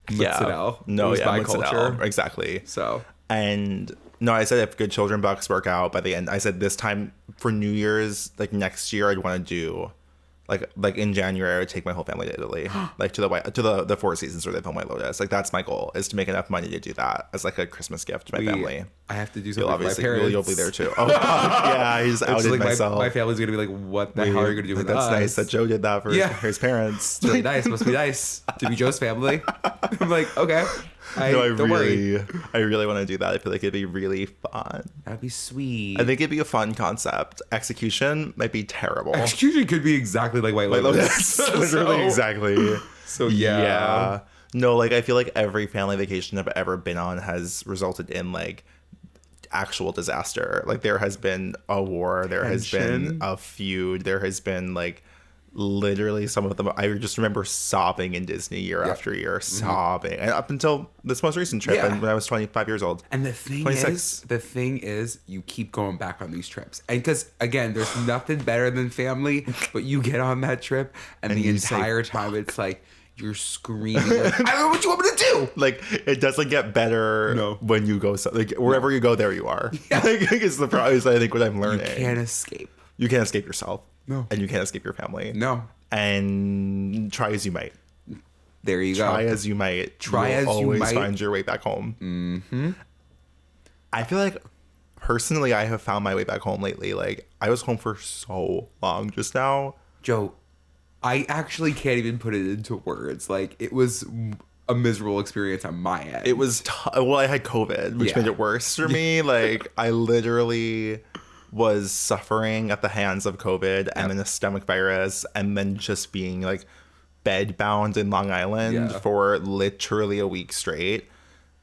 Muscarella. No, it was yeah, my Muscarella. culture. Exactly. So. And no, I said if good children bucks work out by the end, I said this time for New Year's, like next year, I'd want to do like in January, I would take my whole family to Italy, like to the Four Seasons where they film White Lotus. Like that's my goal, is to make enough money to do that as like a Christmas gift to my family. I have to do something with my parents. You'll be there too. Oh God, yeah, I just outed like myself. My family's gonna be like, what the hell are you gonna do with That's us? nice that Joe did that for his parents. It's really nice. Must be nice to be Joe's family. I'm like, okay. I really want to do that. I feel like it'd be really fun. That'd be sweet. I think it'd be a fun concept. Execution might be terrible. Execution could be exactly like White Lotus. Literally exactly. So yeah. No, like I feel like every family vacation I've ever been on has resulted in like actual disaster. Like there has been a war, there has been a feud, there has been like literally some of them. I just remember sobbing in Disney year after year, sobbing, and up until this most recent trip, and when I was 25 years old. And the thing is, you keep going back on these trips, and because again, there's nothing better than family, but you get on that trip, and the entire time it's like you're screaming, like, I don't know what you want me to do. Like it doesn't get better when you go. Like wherever you go, there you are. Yeah. Like it's the problem. I think what I'm learning. You can't escape. You can't escape yourself. No. And you can't escape your family. No. And try as you might. There you go. Try as you might. You'll always find your way back home. Mm-hmm. I feel like, personally, I have found my way back home lately. Like, I was home for so long just now. Joe, I actually can't even put it into words. Like, it was a miserable experience on my end. It was, well, I had COVID, which made it worse for me. Like, I literally was suffering at the hands of COVID and then a stomach virus, and then just being like bed bound in Long Island for literally a week straight.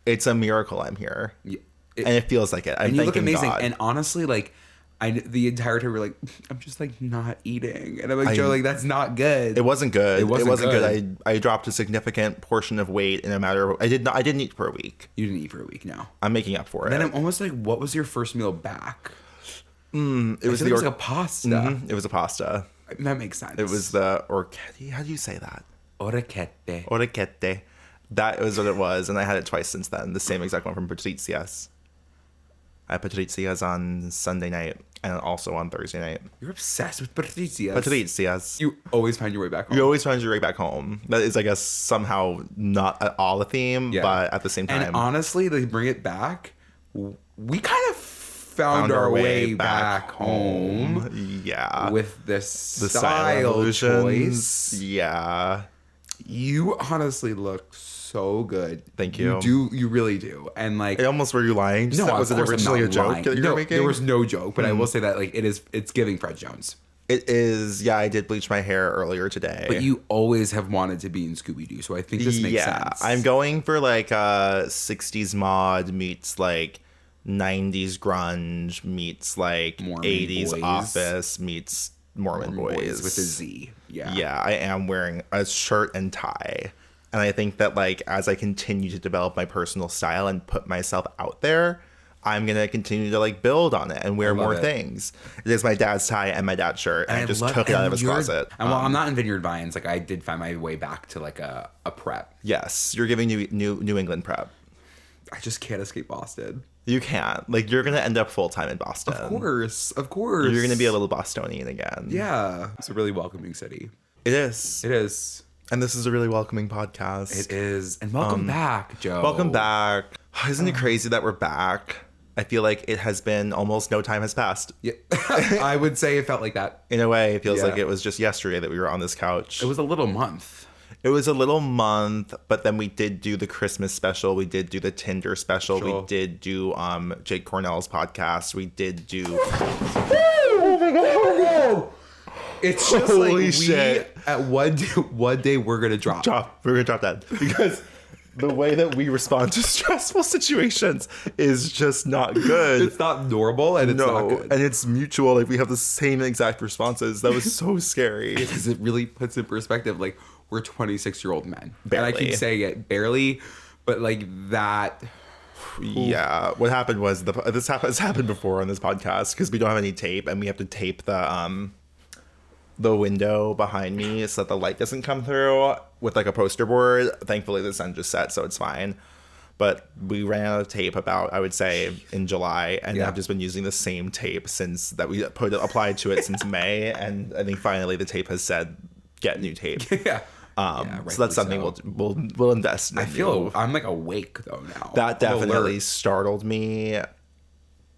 It's a miracle I'm here. And it feels like it. I'm you look amazing. God. And honestly, like the entire time we're like, I'm just like not eating. And I'm like, Joe, like that's not good. It wasn't good. It wasn't good. I dropped a significant portion of weight in a matter of, I didn't eat for a week. You didn't eat for a week, no. I'm making up for it. Then I'm almost like, what was your first meal back? It was like a pasta. Mm-hmm. It was a pasta. That makes sense. It was the orecchiette. How do you say that? Orecchiette. Orecchiette. That was what it was, and I had it twice since then. The same exact one from Patrizia's. I had Patrizia's on Sunday night and also on Thursday night. You're obsessed with Patrizia's. Patrizia's. You always find your way back home. You always find your way back home. That is, I guess, somehow not at all a theme, but at the same time. And honestly, they bring it back. We kind of found our way back home. Yeah. With the style choice. Yeah. You honestly look so good. Thank you. You really do. And like, almost were you lying? No, was it originally a joke that you were making? There was no joke, but I will say that like it's giving Fred Jones. It is. Yeah, I did bleach my hair earlier today. But you always have wanted to be in Scooby-Doo, so I think this makes sense. I'm going for like 60s mod meets like 90s grunge meets like Mormon 80s boys. Office meets Mormon boys with a Z. Yeah, I am wearing a shirt and tie. And I think that like as I continue to develop my personal style and put myself out there, I'm going to continue to like build on it and wear more things. It is my dad's tie and my dad's shirt. And I just took it out of his closet. And while I'm not in Vineyard Vines, like I did find my way back to like a prep. Yes, you're giving New England prep. I just can't escape Boston. You can't. Like, you're going to end up full-time in Boston. Of course. You're going to be a little Bostonian again. Yeah. It's a really welcoming city. It is. It is. And this is a really welcoming podcast. It is. And welcome back, Joe. Welcome back. Isn't it crazy that we're back? I feel like it has been almost no time has passed. Yeah. I would say it felt like that. In a way, it feels like it was just yesterday that we were on this couch. It was a little month. It was a little month, but then we did do the Christmas special. We did do the Tinder special. Sure. We did do Jake Cornell's podcast. We did do... Oh my God. It's just holy shit. At one day we're going to drop. We're going to drop that. Because the way that we respond to stressful situations is just not good. It's not normal and it's not good. And it's mutual. Like, we have the same exact responses. That was so scary. Because it really puts in perspective, like, we're 26-year-old men. Barely. And I keep saying it, barely, but like that. Yeah. What happened was this has happened before on this podcast because we don't have any tape and we have to tape the the window behind me so that the light doesn't come through with like a poster board. Thankfully, the sun just set, so it's fine. But we ran out of tape about, I would say, in July, and I've just been using the same tape since that we applied to it since May, and I think finally the tape has said get new tape. So that's something we'll invest in. I feel I'm like awake though now. That definitely startled me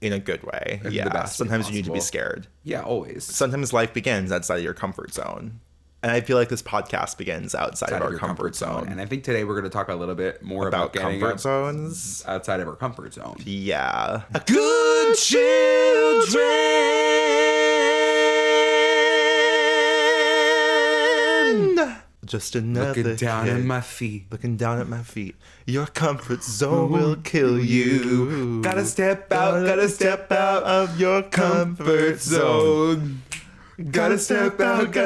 in a good way. Yeah. Sometimes you need to be scared. Yeah, always. Sometimes life begins outside of your comfort zone. And I feel like this podcast begins outside of our comfort zone. And I think today we're going to talk a little bit more about getting comfort zones outside of our comfort zone. Yeah. Good children. Just another looking down kid. at my feet. Looking down at my feet. Your comfort zone will kill you. Gotta step out of your comfort zone. Gotta step out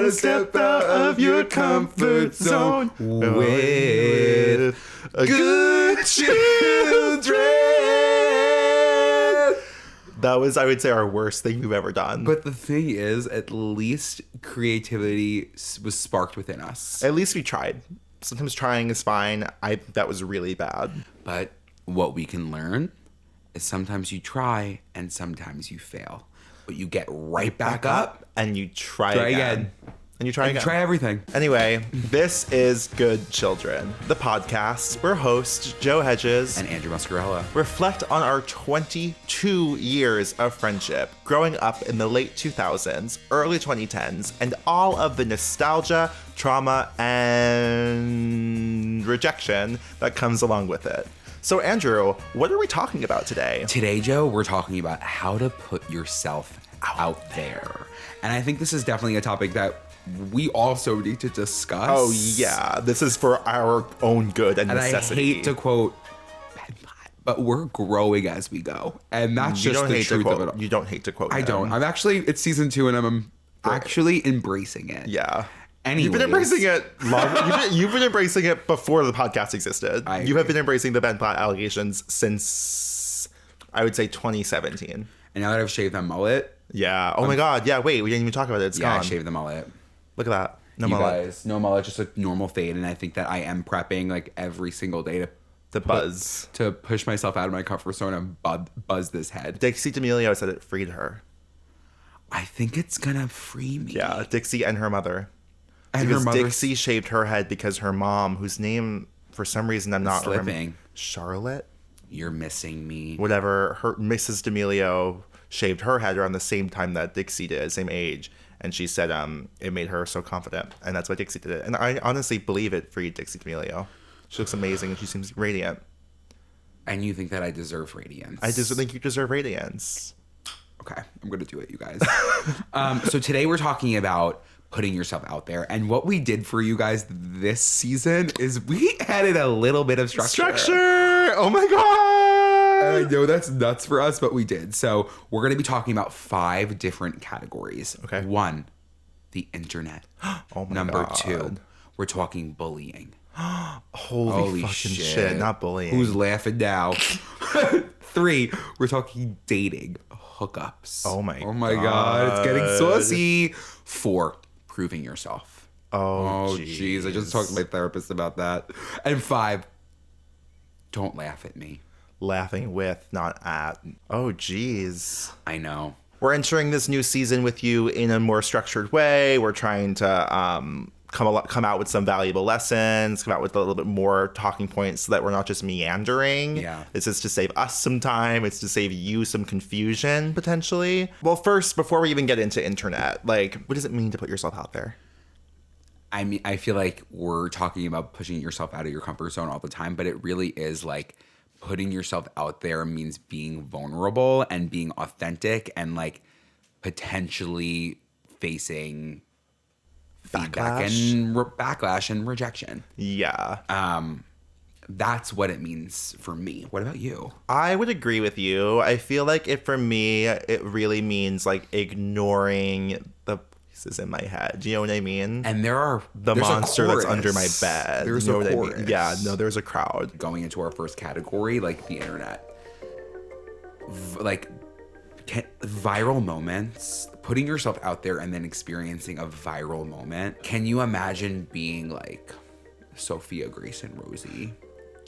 of your comfort zone with good children. That was, I would say, our worst thing we've ever done. But the thing is, at least creativity was sparked within us. At least we tried. Sometimes trying is fine. That was really bad. But what we can learn is sometimes you try and sometimes you fail. But you get right back up and you try again. And you try again. Try everything. Anyway, this is Good Children, the podcast where hosts Joe Hegyes and Andrew Muscarella reflect on our 22 years of friendship, growing up in the late 2000s, early 2010s, and all of the nostalgia, trauma, and rejection that comes along with it. So, Andrew, what are we talking about today? Today, Joe, we're talking about how to put yourself out there. And I think this is definitely a topic that we also need to discuss. Oh, yeah. This is for our own good and necessity. I hate to quote, but we're growing as we go. And that's just the truth of it all. You don't hate to quote I don't. I'm actually, it's season 2 and I'm actually embracing it. Yeah. Anyways. You've been embracing it you've been embracing it before the podcast existed. You have been embracing the Ben Platt allegations since, I would say, 2017. And now that I've shaved that mullet. Yeah. Oh my God. Yeah. Wait. We didn't even talk about it. It's gone. I shaved the mullet. Look at that. No mullet. Guys, no mullet. Just a normal fade. And I think that I am prepping like every single day to push myself out of my comfort zone and buzz this head. Dixie D'Amelio said it freed her. I think it's gonna free me. Yeah. Dixie and her mother. And because Dixie shaved her head because her mom, whose name for some reason I'm not slipping. Charlotte. You're missing me. Whatever. Her Mrs. D'Amelio shaved her head around the same time that Dixie did, same age, and she said it made her so confident, and that's why Dixie did it. And I honestly believe it freed Dixie D'Amelio. She looks amazing and she seems radiant. And you think that I deserve radiance? I just think you deserve radiance. Okay, I'm gonna do it, you guys. So today we're talking about putting yourself out there, and what we did for you guys this season is we added a little bit of structure. Oh my God. And I know that's nuts for us, but we did. So we're going to be talking about 5 different categories. Okay. 1, the internet. Oh my Number God. 2, we're talking bullying. Holy fucking shit. Not bullying. Who's laughing now? 3, we're talking dating. Hookups. Oh my God. It's getting saucy. 4, proving yourself. Oh, jeez. I just talked to my therapist about that. And 5, don't laugh at me. Laughing with, not at. Oh, jeez. I know. We're entering this new season with you in a more structured way. We're trying to come out with some valuable lessons, come out with a little bit more talking points so that we're not just meandering. Yeah. This is to save us some time. It's to save you some confusion, potentially. Well, first, before we even get into internet, like, what does it mean to put yourself out there? I mean, I feel like we're talking about pushing yourself out of your comfort zone all the time, but it really is like putting yourself out there means being vulnerable and being authentic and like potentially facing backlash and rejection. Yeah. That's what it means for me. What about you? I would agree with you. I feel like for me, it really means like ignoring the voices in my head. Do you know what I mean? And the monster that's under my bed. There's you know a what chorus. I mean? Yeah, no, there's a crowd. Going into our first category, like the internet. Like Viral moments, putting yourself out there and then experiencing a viral moment. Can you imagine being like Sophia, Grace, and Rosie?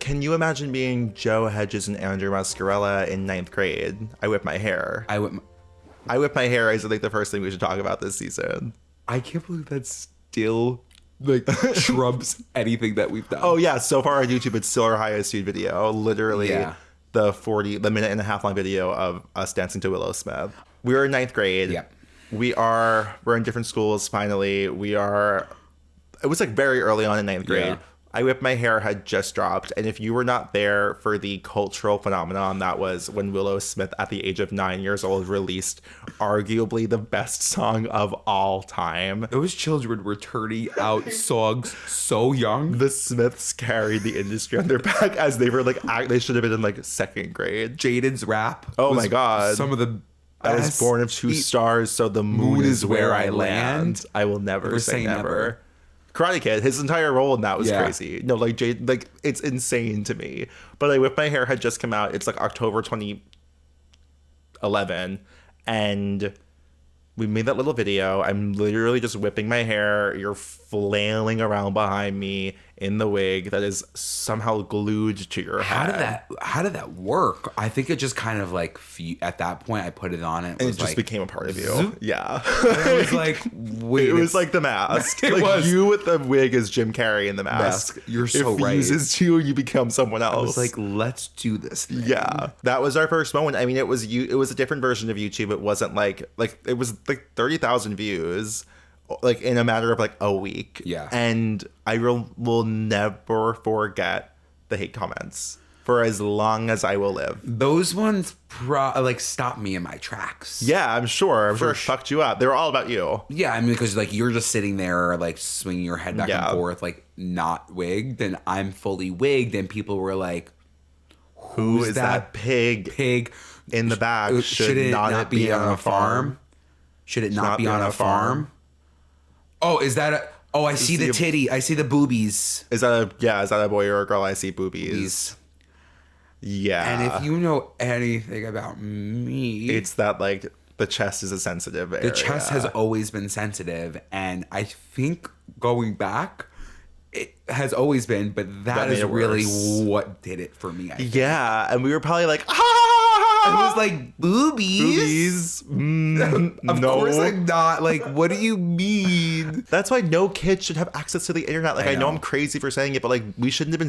Can you imagine being Joe Hegyes and Andrew Muscarella in 9th grade? I whip my hair. I whip my hair is, I think, the first thing we should talk about this season. I can't believe that's still like trumps anything that we've done. Oh yeah, so far on YouTube, it's still our highest viewed video. Literally, the minute and a half long video of us dancing to Willow Smith. We were in 9th grade. Yeah, we're in different schools. Finally, it was like very early on in 9th grade. Yeah. I Whip My Hair had just dropped, and if you were not there for the cultural phenomenon that was when Willow Smith, at the age of 9 years old, released arguably the best song of all time. Those children were turning out songs so young. The Smiths carried the industry on their back as they were like, they should have been in like 2nd grade. Jaden's rap. Oh my God. Some of the I was born of 2 stars, so the moon is where I land. I will never say never. Karate Kid, his entire role in that was crazy. No, like Jade, like it's insane to me. But I Whip My Hair had just come out. It's like October 2011, and we made that little video. I'm literally just whipping my hair. You're flailing around behind me in the wig that is somehow glued to your head. How did that work? I think it just kind of like at that point I put it on and it just like, became a part of you. Yeah. It was like, wait. It was like The Mask. It like was. You with the wig as Jim Carrey in The Mask. You're so right. It fuses you become someone else. I was like, let's do this thing. Yeah. That was our first moment. I mean, it was a different version of YouTube. It wasn't like it was like 30,000 views. Like in a matter of like a week. Yeah. And I will never forget the hate comments for as long as I will live. Those ones like stopped me in my tracks. Yeah, I'm sure it fucked you up. They were all about you. Yeah, I mean, because like you're just sitting there like swinging your head back and forth like not wigged, and I'm fully wigged, and people were like, who is that pig in the back? Should it not be on a farm? Should it not be on a farm? Oh, is that I see the titty. I see the boobies. Is that a boy or a girl? I see boobies. Yeah. And if you know anything about me, it's that like the chest is a sensitive area. The chest has always been sensitive, and I think going back, it has always been, but that is really what did it for me. I think. Yeah, and we were probably like, it was like boobies. Of course I'm not. Like, what do you mean? That's why no kid should have access to the internet. Like, I know I'm crazy for saying it, but like, we shouldn't have been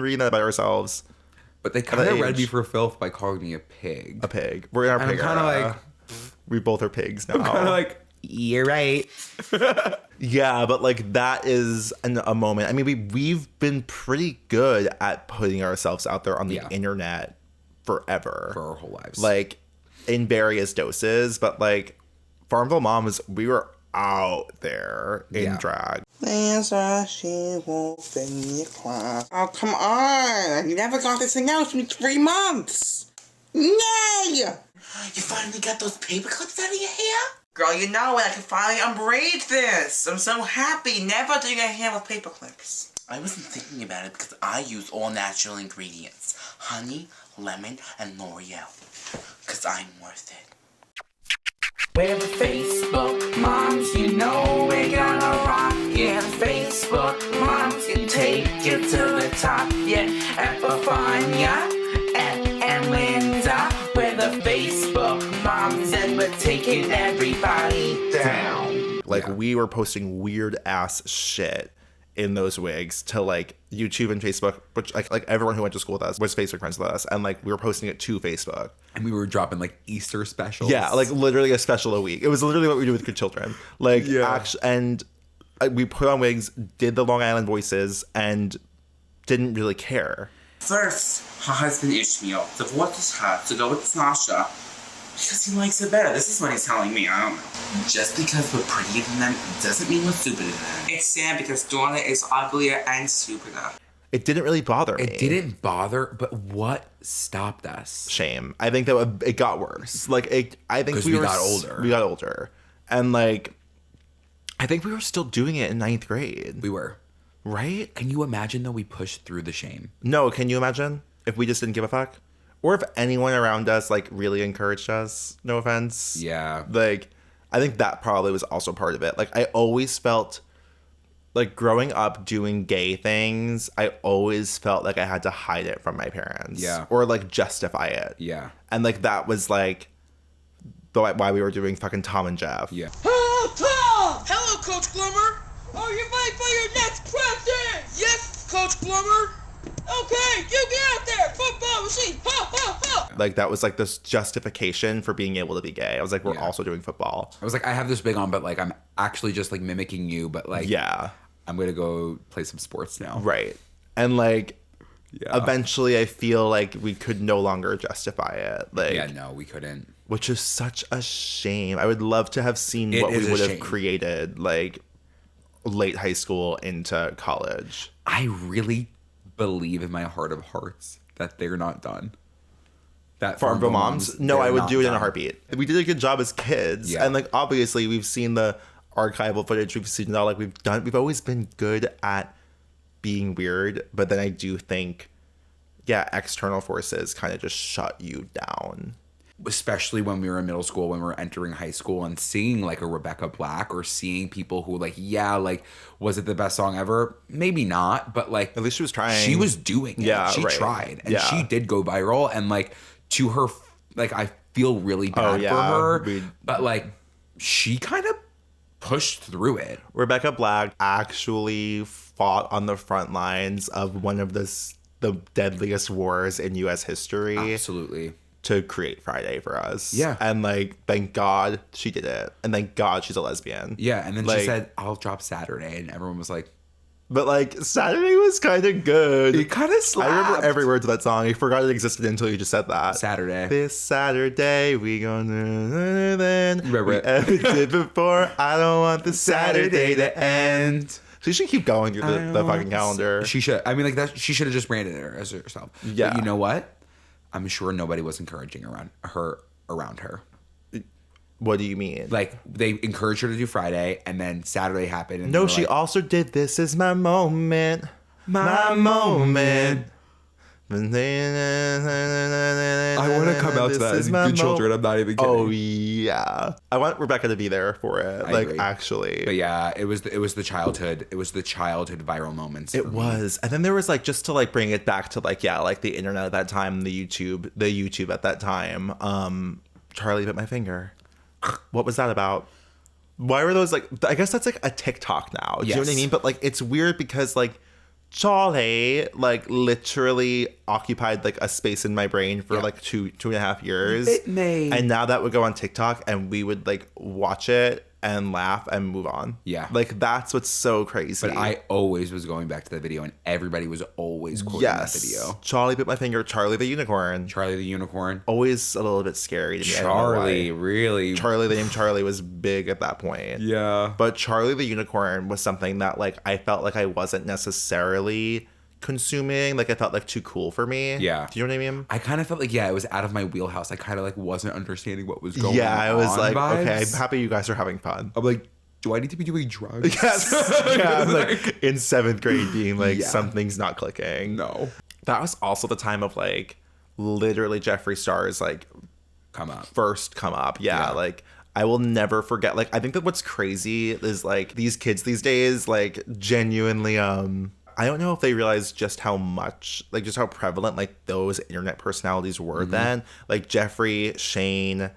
reading that about ourselves. But they kind of read me for filth by calling me a pig. A pig. We're in our pig. I'm kind of like, we both are pigs now. I'm kind of like, you're right. Yeah, but like that is a moment. I mean, we've been pretty good at putting ourselves out there on the internet forever. For our whole lives. Like in various doses, but like Farmville Moms, we were out there in drag. That's why she won't fit in your class. Oh, come on. You never got this thing out in 3 months. Yay! You finally got those paper clips out of your hair? Girl, you know it. I can finally unbraid this. I'm so happy. Never doing a hair with paper clips. I wasn't thinking about it because I use all natural ingredients. Honey, lemon, and L'Oreal. Because I'm worth it. We're the Facebook moms, you know we're gonna rock. Yeah, Facebook moms can take you to the top. Yeah, Epifania and Linda. We're the Facebook moms and we're taking everybody down. Like we were posting weird ass shit in those wigs to like YouTube and Facebook, which like everyone who went to school with us was Facebook friends with us, and like we were posting it to Facebook. And we were dropping like Easter specials. Yeah, like literally a special a week. It was literally what we do with good children. Like and we put on wigs, did the Long Island voices, and didn't really care. First, her husband Ishmael divorces her to go with Sasha because he likes her better. This is what he's telling me. I don't know. Just because we're prettier than them doesn't mean we're stupider than them. It's sad because Donna is uglier and stupider. It didn't really bother me. It didn't bother, but what stopped us? Shame. I think that it got worse. Like I think we got older. We got older, and like I think we were still doing it in 9th grade. We were. Right? Can you imagine though we pushed through the shame? No, can you imagine if we just didn't give a fuck? or if anyone around us like really encouraged us, no offense. Yeah. Like, I think that probably was also part of it. Like, I always felt like growing up doing gay things, I always felt like I had to hide it from my parents. Yeah. Or like justify it. Yeah. And like that was like why we were doing fucking Tom and Jeff. Yeah. Oh, Tom! Hello, Coach Glummer! Are you ready for your next practice? Yes, Coach Glummer! Okay, you get out there! Football machine! Ha, ha, ha! Like, that was like this justification for being able to be gay. I was like, we're Yeah. also doing football. I was like, I have this wig on, but like I'm actually just like mimicking you, but like Yeah. I'm gonna go play some sports now. Right. And like, Yeah. eventually I feel like we could no longer justify it. Like, Yeah, no, we couldn't. which is such a shame. I would love to have seen It what is we a would have shame. created like late high school into college. I really believe in my heart of hearts that they're not done. That Farmville Moms? No, they're I would not do it in a done. heartbeat. We did a good job as kids. Yeah. And like, obviously we've seen the archival footage, we've seen it all, like we've always been good at being weird, but then I do think, yeah, external forces kind of just shut you down. Especially when we were in middle school, when we were entering high school and seeing like a Rebecca Black or seeing people who like, yeah, like, was it the best song ever? Maybe not, but like At least she was trying. She was doing it. Yeah, she right. tried. And Yeah. she did go viral. And like to her, like I feel really bad yeah, for her. we- But like she kind of pushed through it. Rebecca Black actually fought on the front lines of one of the deadliest wars in U.S. history Absolutely. to create Friday for us. Yeah. And like, thank God she did it. And thank God she's a lesbian. Yeah. And then Like- she said, I'll drop Saturday. And everyone was like, But like, Saturday was kind of good. it kind of slapped. I remember every word to that song. I forgot it existed until you just said that. Saturday. This Saturday we gonna than Remember we it. ever did before. I don't want the Saturday to end. So you should keep going through the fucking calendar. She should. I mean, like that. She should have just branded her as herself. Yeah. But you know what? I'm sure nobody was encouraging around her. What do you mean? Like they encouraged her to do Friday, and then Saturday happened. And No, they were she like, also did This Is My Moment. My moment. I want to come out to that and do children. I'm not even kidding. Oh yeah, I want Rebecca to be there for it. I Like agree. actually, But yeah, it was the childhood. It was the childhood viral moments. it for me. was. And then there was like, just to like bring it back to like, yeah, like the internet at that time, the YouTube at that time. Charlie Bit My Finger. What was that about? Why were those like? I guess that's like a TikTok now. Do you know what I Yes. mean? But like, it's weird because like, Charlie like literally occupied like a space in my brain for Yeah. like 2.5 years. Bit me. And now that would go on TikTok and we would like watch it and laugh and move on. Yeah. Like that's what's so crazy. But I always was going back to the video, and everybody was always quoting that video. Charlie Bit My Finger, Charlie the Unicorn. Charlie the Unicorn. Always a little bit scary to me. I don't know Charlie, why. really. Charlie, the name Charlie was big at that point. Yeah. But Charlie the Unicorn was something that like I felt like I wasn't necessarily consuming. Like I felt like too cool for me. Yeah. Do you know what I mean? I kind of felt like, yeah, it was out of my wheelhouse. I kind of like wasn't understanding what was going on. Yeah, I was like, vibes. okay, I'm happy you guys are having fun. I'm like, do I need to be doing drugs? Yes. Yeah, I'm like in 7th grade being like, Yeah. something's not clicking. No. That was also the time of like literally Jeffree Star's like Come up. first come up. Yeah, Yeah. like I will never forget. Like I think that what's crazy is like these kids these days like genuinely I don't know if they realize just how much like just how prevalent like those internet personalities were then. Like Jeffree, Shane,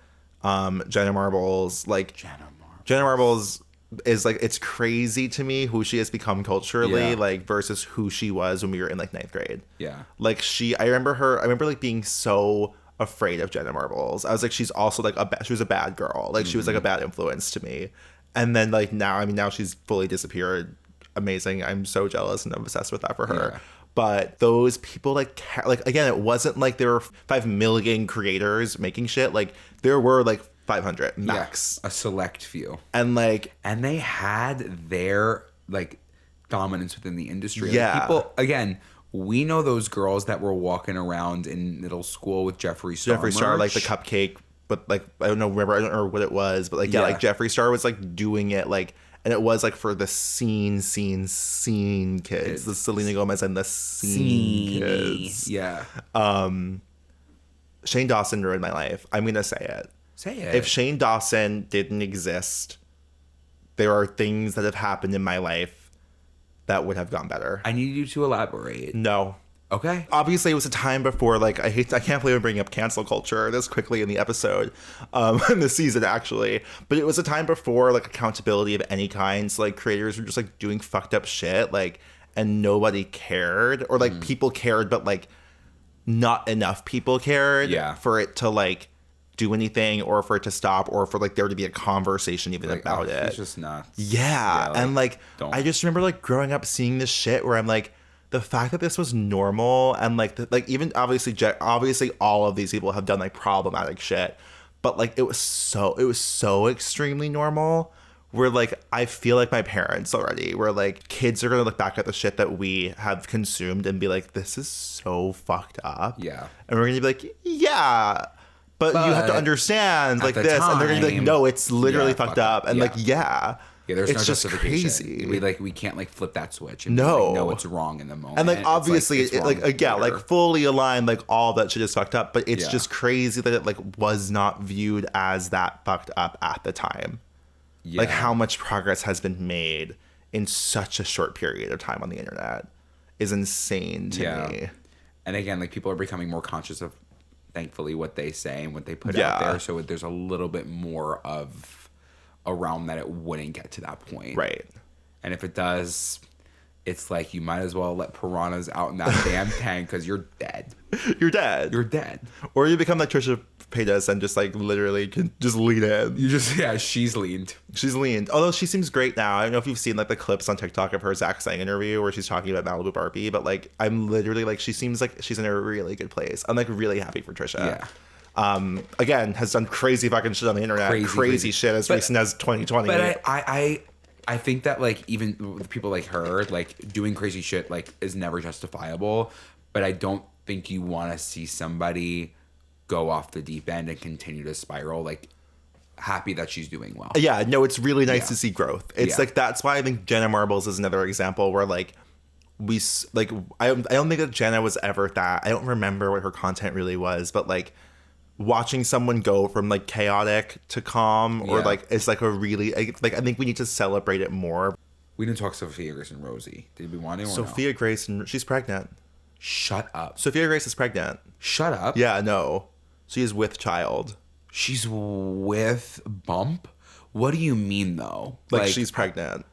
Jenna Marbles, like Jenna Marbles is like, it's crazy to me who she has become culturally, Yeah. like versus who she was when we were in like 9th grade. Yeah. Like I remember like being so afraid of Jenna Marbles. I was like, she's also like she was a bad girl. Like she was like a bad influence to me. And then like now she's fully disappeared. Amazing. I'm so jealous and obsessed with that for her. Yeah. But those people like again, it wasn't like there were 5 million creators making shit. Like there were like 500 max. Yeah, a select few. And like And they had their like dominance within the industry. Like, Yeah. people, again, we know those girls that were walking around in middle school with Jeffree Star. Jeffree Star, like the merch. cupcake, but like I don't know what it was, but like yeah, Yeah. like Jeffree Star was like doing it like, and it was like for the scene kids, the Selena Gomez and the scene kids. Yeah. Shane Dawson ruined my life. I'm going to say it. Say it. If Shane Dawson didn't exist, there are things that have happened in my life that would have gone better. I need you to elaborate. No. Okay. Obviously, it was a time before, like, I can't believe I'm bringing up cancel culture this quickly in the episode, in the season, actually. But it was a time before, like, accountability of any kind. So, like, creators were just, like, doing fucked up shit, like, and nobody cared. Or, like, people cared, but, like, not enough people cared for it to, like, do anything, or for it to stop, or for, like, there to be a conversation even like, about it. It's just nuts. Yeah. Like, and, like, I just remember, like, growing up seeing this shit where I'm like, the fact that this was normal, and like even obviously all of these people have done like problematic shit, but like it was so extremely normal where like I feel like my parents already where like kids are gonna look back at the shit that we have consumed and be like, this is so fucked up. Yeah. And we're gonna be like, yeah, but you have to understand like this, and they're gonna be like, no, it's literally fucked up. And like, yeah, there's it's no just justification. crazy. We can't like flip that switch. And No, be like, no, it's wrong in the moment. And like obviously, it's like like fully aligned, like all that shit is fucked up. But it's just crazy that it like was not viewed as that fucked up at the time. Yeah. Like how much progress has been made in such a short period of time on the internet is insane to me. And again, like people are becoming more conscious of, thankfully, what they say and what they put out there. So there's a little bit more of a realm that it wouldn't get to that point. Right. And if it does, it's like you might as well let piranhas out in that damn tank because you're dead. You're dead. You're dead. Or you become like Trisha Paytas and just like literally can just lean in. You just, she's leaned. She's leaned. Although she seems great now. I don't know if you've seen like the clips on TikTok of her Zach Sang interview where she's talking about Malibu Barbie, but like I'm literally like, she seems like she's in a really good place. I'm like really happy for Trisha. Yeah. Again, has done crazy fucking shit on the internet. Crazy shit as recent as 2020. But I think that like even with people like her, like doing crazy shit like is never justifiable. But I don't think you want to see somebody go off the deep end and continue to spiral. Like happy that she's doing well. Yeah, no, it's really nice to see growth. It's like that's why I think Jenna Marbles is another example where like we like I don't think that Jenna was ever that. I don't remember what her content really was, but like watching someone go from like chaotic to calm or like it's like a really like I think we need to celebrate it more. We didn't talk Sophia Grace and Rosie. Did we want to? Sophia Grace, and she's pregnant. Shut up. Sophia Grace is pregnant. Shut up. Yeah, no. She is with child. She's with Bump? What do you mean though? Like she's pregnant.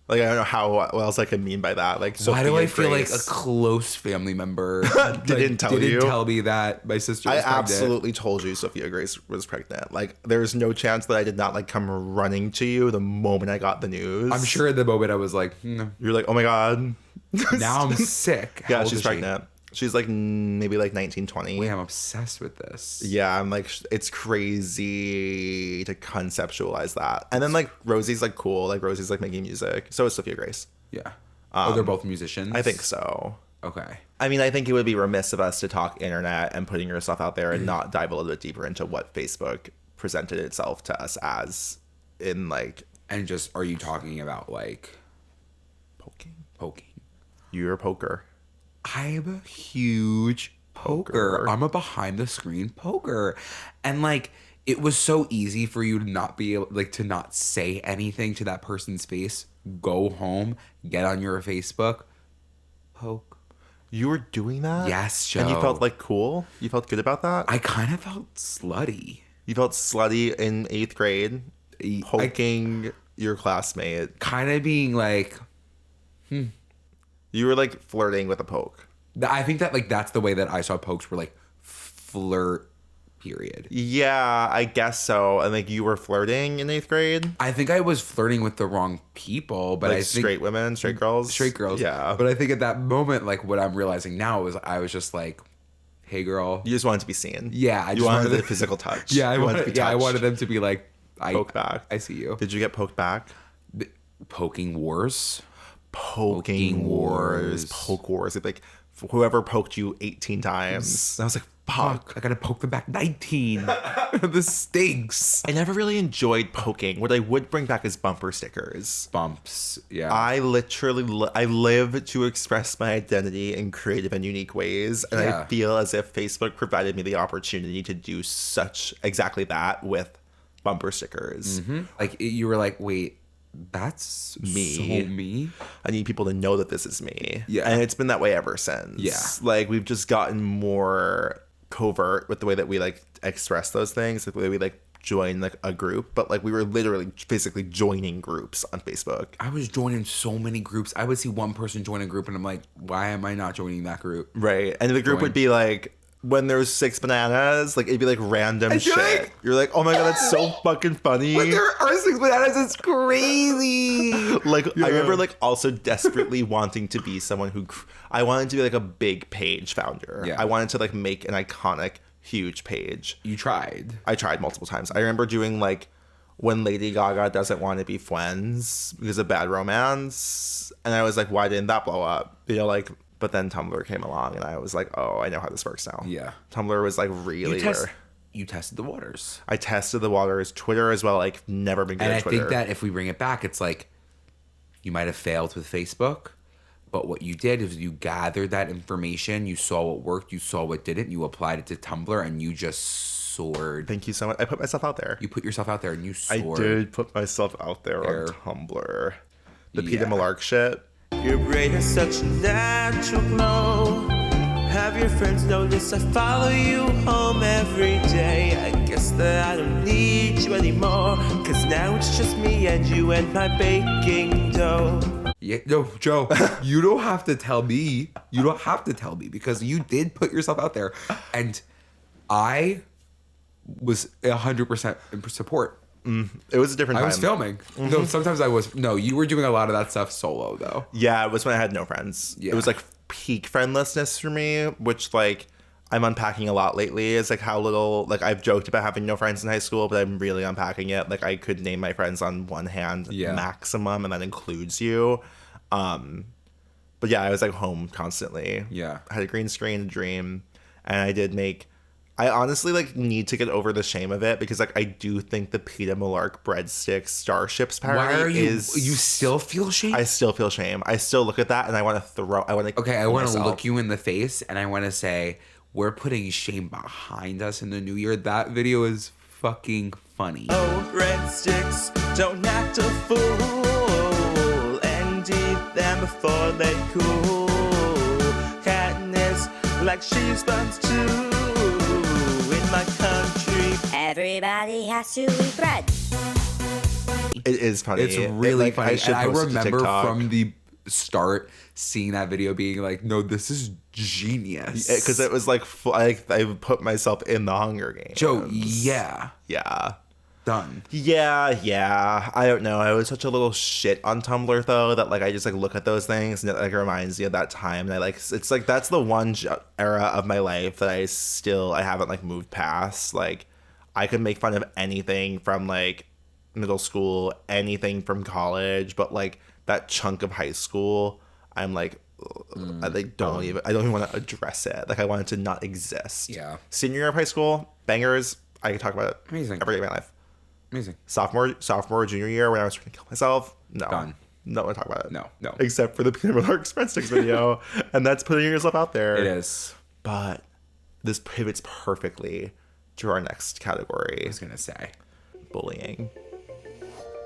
Like I don't know what else I can mean by that. Like Sophia why do I feel Grace, like a close family member didn't tell me that my sister was pregnant? Absolutely told you Sophia Grace was pregnant. Like there's no chance that I did not like come running to you the moment I got the news. I'm sure at the moment I was like, You're like, oh my god. Now I'm sick. Yeah, she's pregnant. She's like maybe like 19, 20. Wait, I'm obsessed with this. Yeah, I'm like, it's crazy to conceptualize that. And then like Rosie's like cool. Like Rosie's like making music. So is Sophia Grace. Yeah. They're both musicians? I think so. Okay. I mean, I think it would be remiss of us to talk internet and putting yourself out there and not dive a little bit deeper into what Facebook presented itself to us as in like... And just, are you talking about like... Poking. You're a poker. I'm a huge poker. I'm a behind the screen poker. And like it was so easy for you to not be able, like to not say anything to that person's face. Go home, get on your Facebook, poke. You were doing that? Yes, Joe. And you felt like cool? You felt good about that? I kind of felt slutty. You felt slutty in 8th grade? Poking your classmate. Kind of being like, You were like flirting with a poke. I think that like that's the way that I saw pokes were like flirt, period. Yeah, I guess so. And like you were flirting in 8th grade? I think I was flirting with the wrong people, but like I think straight women, straight girls? Straight girls. Yeah. But I think at that moment, like what I'm realizing now is I was just like, hey girl. You just wanted to be seen. Yeah. You wanted the physical touch. Yeah, I wanted them to be like, poke back. I see you. Did you get poked back? Poking wars? Poking wars. Poke wars. Like whoever poked you 18 times. I was like, Fuck. I gotta poke them back. 19. This stinks. I never really enjoyed poking. What I would bring back is bumper stickers. Bumps. Yeah. I literally, I live to express my identity in creative and unique ways. And I feel as if Facebook provided me the opportunity to do exactly that with bumper stickers. Like, you were like, wait, that's me. So me? I need people to know that this is me. Yeah. And it's been that way ever since. Yeah. Like, we've just gotten more covert with the way that we, like, express those things, like the way we, like, join, like, a group. But, like, we were literally basically joining groups on Facebook. I was joining so many groups. I would see one person join a group and I'm like, why am I not joining that group? Right. And the group would be like, when there's 6 bananas, like, it'd be like random shit. You're like, oh my God, that's so fucking funny. When there are 6 bananas, it's crazy. Like, I remember, like, also desperately wanting to be someone who, I wanted to be like a big page founder. Yeah. I wanted to, like, make an iconic, huge page. You tried. I tried multiple times. I remember doing, like, when Lady Gaga doesn't want to be friends because of Bad Romance. And I was like, why didn't that blow up? You know, like, but then Tumblr came along and I was like, oh, I know how this works now. Yeah. Tumblr was, like, really where You tested the waters. I tested the waters. Twitter as well. Like, never been good And at I Twitter. think that if we bring it back, it's like, you might have failed with Facebook, but what you did is you gathered that information, you saw what worked, you saw what didn't, you applied it to Tumblr, and you just soared. Thank you so much. I put myself out there. You put yourself out there and you soared. I did put myself out there on Tumblr. The Peter Yeah. Millark shit. Your brain has such a natural glow. Have your friends notice I follow you home every day? I guess that I don't need you anymore, 'cause now it's just me and you and my baking dough. Yeah, no, Joe, you don't have to tell me. You don't have to tell me because you did put yourself out there. And I was 100% in support. It was a different time. I was filming. No, sometimes I was. No, you were doing a lot of that stuff solo, though. Yeah, it was when I had no friends. Yeah. It was like peak friendlessness for me, which like I'm unpacking a lot lately. Is like how little, like I've joked about having no friends in high school, but I'm really unpacking it. Like I could name my friends on one hand maximum, and that includes you. But yeah, I was like home constantly. Yeah. I had a green screen, a dream, and I honestly like need to get over the shame of it because like I do think the Peter Millark breadsticks Starships parody Why are you? is. You still feel shame? I still feel shame. I still look at that and I want to throw. I want to. Okay, I want to look you in the face and I want to say we're putting shame behind us in the new year. That video is fucking funny. Oh, breadsticks, don't act a fool and eat them before they cool. Katniss like she's buns too. In my country, everybody has to eat bread. It is funny. It's really funny. I post it to remember TikTok. from the start seeing that video being like, no, this is genius. Because it was like I put myself in the Hunger Games. Joe, yeah. Done. Yeah. I don't know. I was such a little shit on Tumblr though that like I just like look at those things and it like reminds me of that time. And I like it's like that's the one era of my life that I haven't like moved past. Like I could make fun of anything from like middle school, anything from college, but like that chunk of high school, I'm like I don't even want to address it. Like I want it to not exist. Yeah. Senior year of high school, bangers. I can talk about it. Amazing. Every day of my life. Amazing. Sophomore, junior year when I was trying to kill myself. No. Done. Not want to talk about it. No. Except for the Peter Millark breadsticks video, and that's putting yourself out there. It is. But this pivots perfectly to our next category. I was gonna say. Bullying.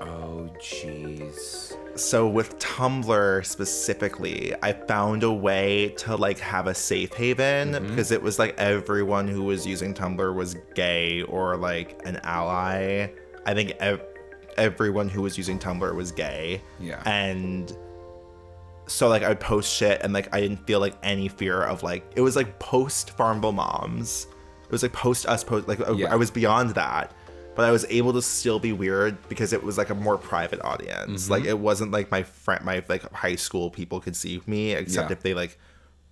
Oh, jeez. So with Tumblr specifically, I found a way to like have a safe haven because it was like everyone who was using Tumblr was gay or like an ally. I think everyone who was using Tumblr was gay. Yeah. And so like I would post shit and like I didn't feel like any fear of like, it was like post Farmville Moms. It was like post like I was beyond that. But I was able to still be weird because it was like a more private audience. Like it wasn't like my like high school people could see me, except if they like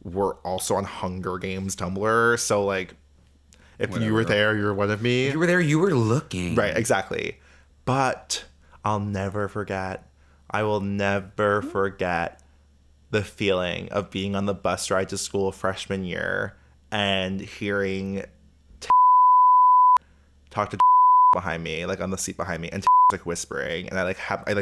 were also on Hunger Games Tumblr. So like if you were there, you're one of me. If you were there, you were looking. Right, exactly. But I will never forget the feeling of being on the bus ride to school freshman year and hearing talk to behind me, like on the seat behind me, and like whispering, and I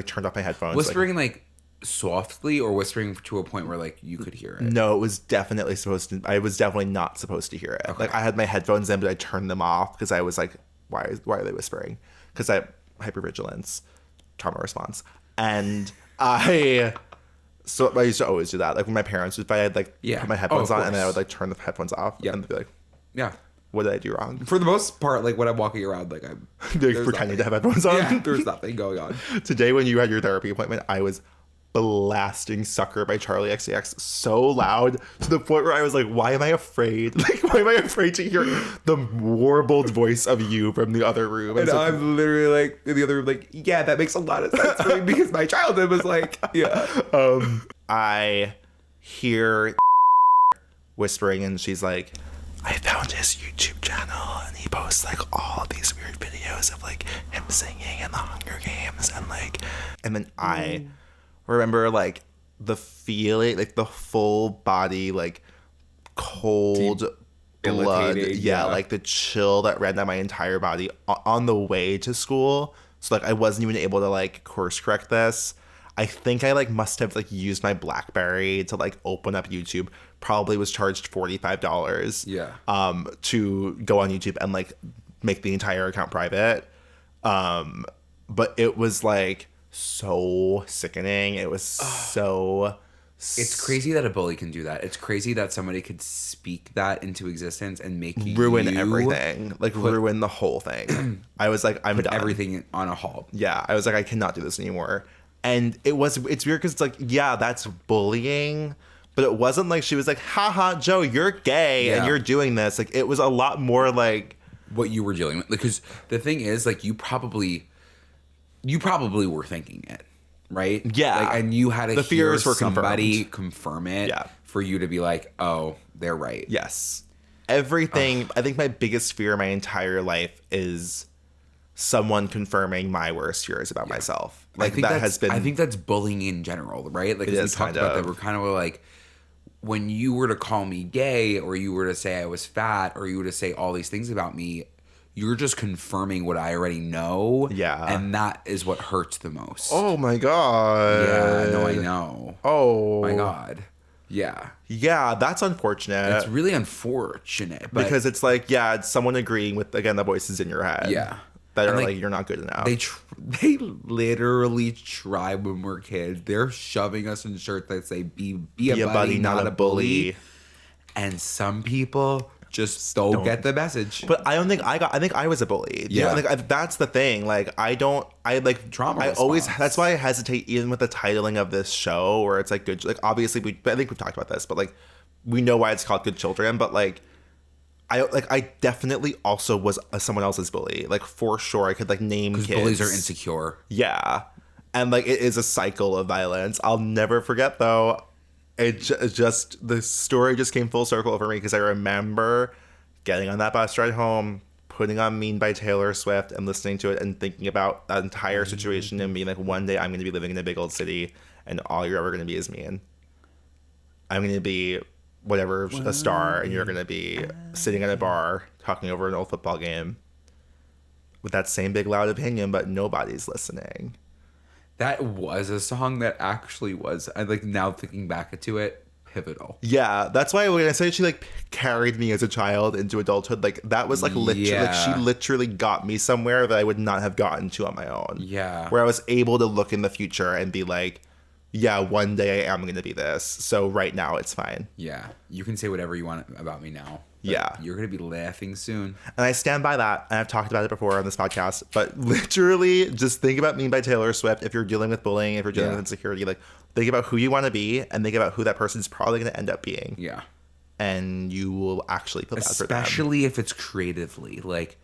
turned off my headphones. Whispering like softly, or whispering to a point where like you could hear it? No, it was definitely supposed to. I was definitely not supposed to hear it. Okay. Like I had my headphones in, but I turned them off because I was like, why are they whispering? Because I hypervigilance, trauma response, and So I used to always do that. Like when my parents would fight, I'd like put my headphones on, and then I would like turn the headphones off, and they'd be like, yeah. What did I do wrong? For the most part, like when I'm walking around, like I'm pretending to have headphones on. Yeah, there's nothing going on. Today, when you had your therapy appointment, I was blasting "Sucker" by Charlie XCX so loud to the point where I was like, "Why am I afraid? Like, why am I afraid to hear the warbled voice of you from the other room?" And I'm literally like in the other room, like, yeah, that makes a lot of sense for me because my childhood was like, yeah. I hear whispering, and she's like, I found his YouTube channel, and he posts like all these weird videos of like him singing in the Hunger Games, and then I remember like the feeling, like the full body, like cold blood, like the chill that ran down my entire body on the way to school. So like I wasn't even able to like course correct this. I think I like must have like used my BlackBerry to like open up YouTube. Probably was charged $45. Yeah. To go on YouTube and like make the entire account private. But it was like so sickening. It was so. It's crazy that a bully can do that. It's crazy that somebody could speak that into existence and make ruin everything, like ruin the whole thing. I was like, I'm put done. Everything on a halt. Yeah, I was like, I cannot do this anymore. And it's weird because it's like, yeah, that's bullying, but it wasn't like she was like, haha, Joe, you're gay and you're doing this. Like, it was a lot more like what you were dealing with. Because the thing is, like, you probably were thinking it, right? Yeah. Like, and you had to the fears were somebody confirmed. confirm it for you to be like, oh, they're right. Yes. Everything. I think my biggest fear my entire life is someone confirming my worst fears about myself. Like that has been. I think that's bullying in general, right? Like, as we talked about that, we're kind of like, when you were to call me gay, or you were to say I was fat, or you were to say all these things about me, you're just confirming what I already know. Yeah. And that is what hurts the most. Oh my God. Yeah, no, I know. Oh my God. Yeah. Yeah, that's unfortunate. It's really unfortunate. But because it's like, yeah, it's someone agreeing with, again, the voices in your head. Yeah. That are like, you're not good enough. They literally try when we're kids. They're shoving us in shirts that say be a buddy, not a bully. And some people just don't get the message. But I don't think I think I was a bully. Yeah. Like that's the thing. Like I like trauma I response. always, that's why I hesitate even with the titling of this show, where it's like good, like obviously I think we've talked about this, but like we know why it's called Good Children, but like I definitely also was someone else's bully. Like for sure, I could like name kids. Because bullies are insecure. Yeah, and like it is a cycle of violence. I'll never forget though. It just the story just came full circle for me because I remember getting on that bus ride home, putting on Mean by Taylor Swift and listening to it and thinking about that entire situation and being like, one day I'm going to be living in a big old city and all you're ever going to be is mean. I'm going to be whatever, a star, and you're going to be sitting at a bar talking over an old football game with that same big loud opinion, but nobody's listening. That was a song that actually was, I like now thinking back to it, pivotal. Yeah, that's why when I say she like carried me as a child into adulthood, like that was like literally, like she literally got me somewhere that I would not have gotten to on my own. Yeah. Where I was able to look in the future and be like, yeah, one day I am going to be this. So right now it's fine. Yeah. You can say whatever you want about me now. Yeah. You're going to be laughing soon. And I stand by that. And I've talked about it before on this podcast. But literally, just think about Mean by Taylor Swift. If you're dealing with bullying, if you're dealing with insecurity, like think about who you want to be and think about who that person's probably going to end up being. Yeah. And you will actually feel bad for them. Especially if it's creatively. Like,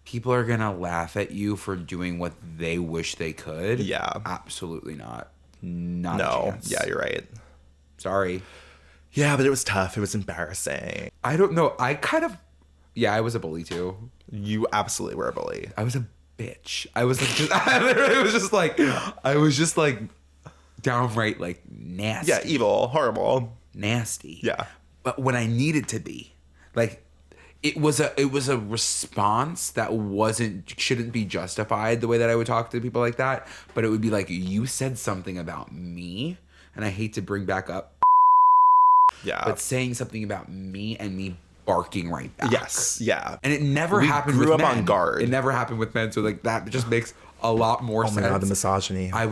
people are going to laugh at you for doing what they wish they could. Yeah. Absolutely not. Not a chance. Yeah, you're right. Sorry. Yeah, but it was tough. It was embarrassing. I don't know. I kind of... Yeah, I was a bully too. You absolutely were a bully. I was a bitch. I was like... I was just like downright like nasty. Yeah, evil. Horrible. Nasty. Yeah. But when I needed to be. Like, it was a response that shouldn't be justified the way that I would talk to people like that. But it would be like, you said something about me, and I hate to bring back up, but saying something about me and me barking right back. Yes, yeah. And it never happened grew with up men. on guard. It never happened with men, so like that just makes a lot more sense. Oh my God, the misogyny. I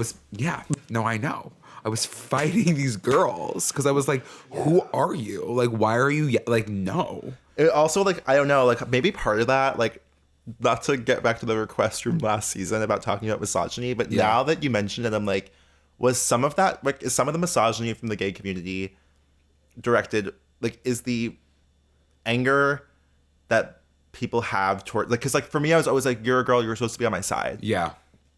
know. I was fighting these girls because I was like, who are you? Like, why are you like, no. It also, like, I don't know, like, maybe part of that, like, not to get back to the request from last season about talking about misogyny, but now that you mentioned it, I'm like, was some of that, like, is some of the misogyny from the gay community directed, like, is the anger that people have toward, like, because, like, for me, I was always like, you're a girl, you're supposed to be on my side. Yeah.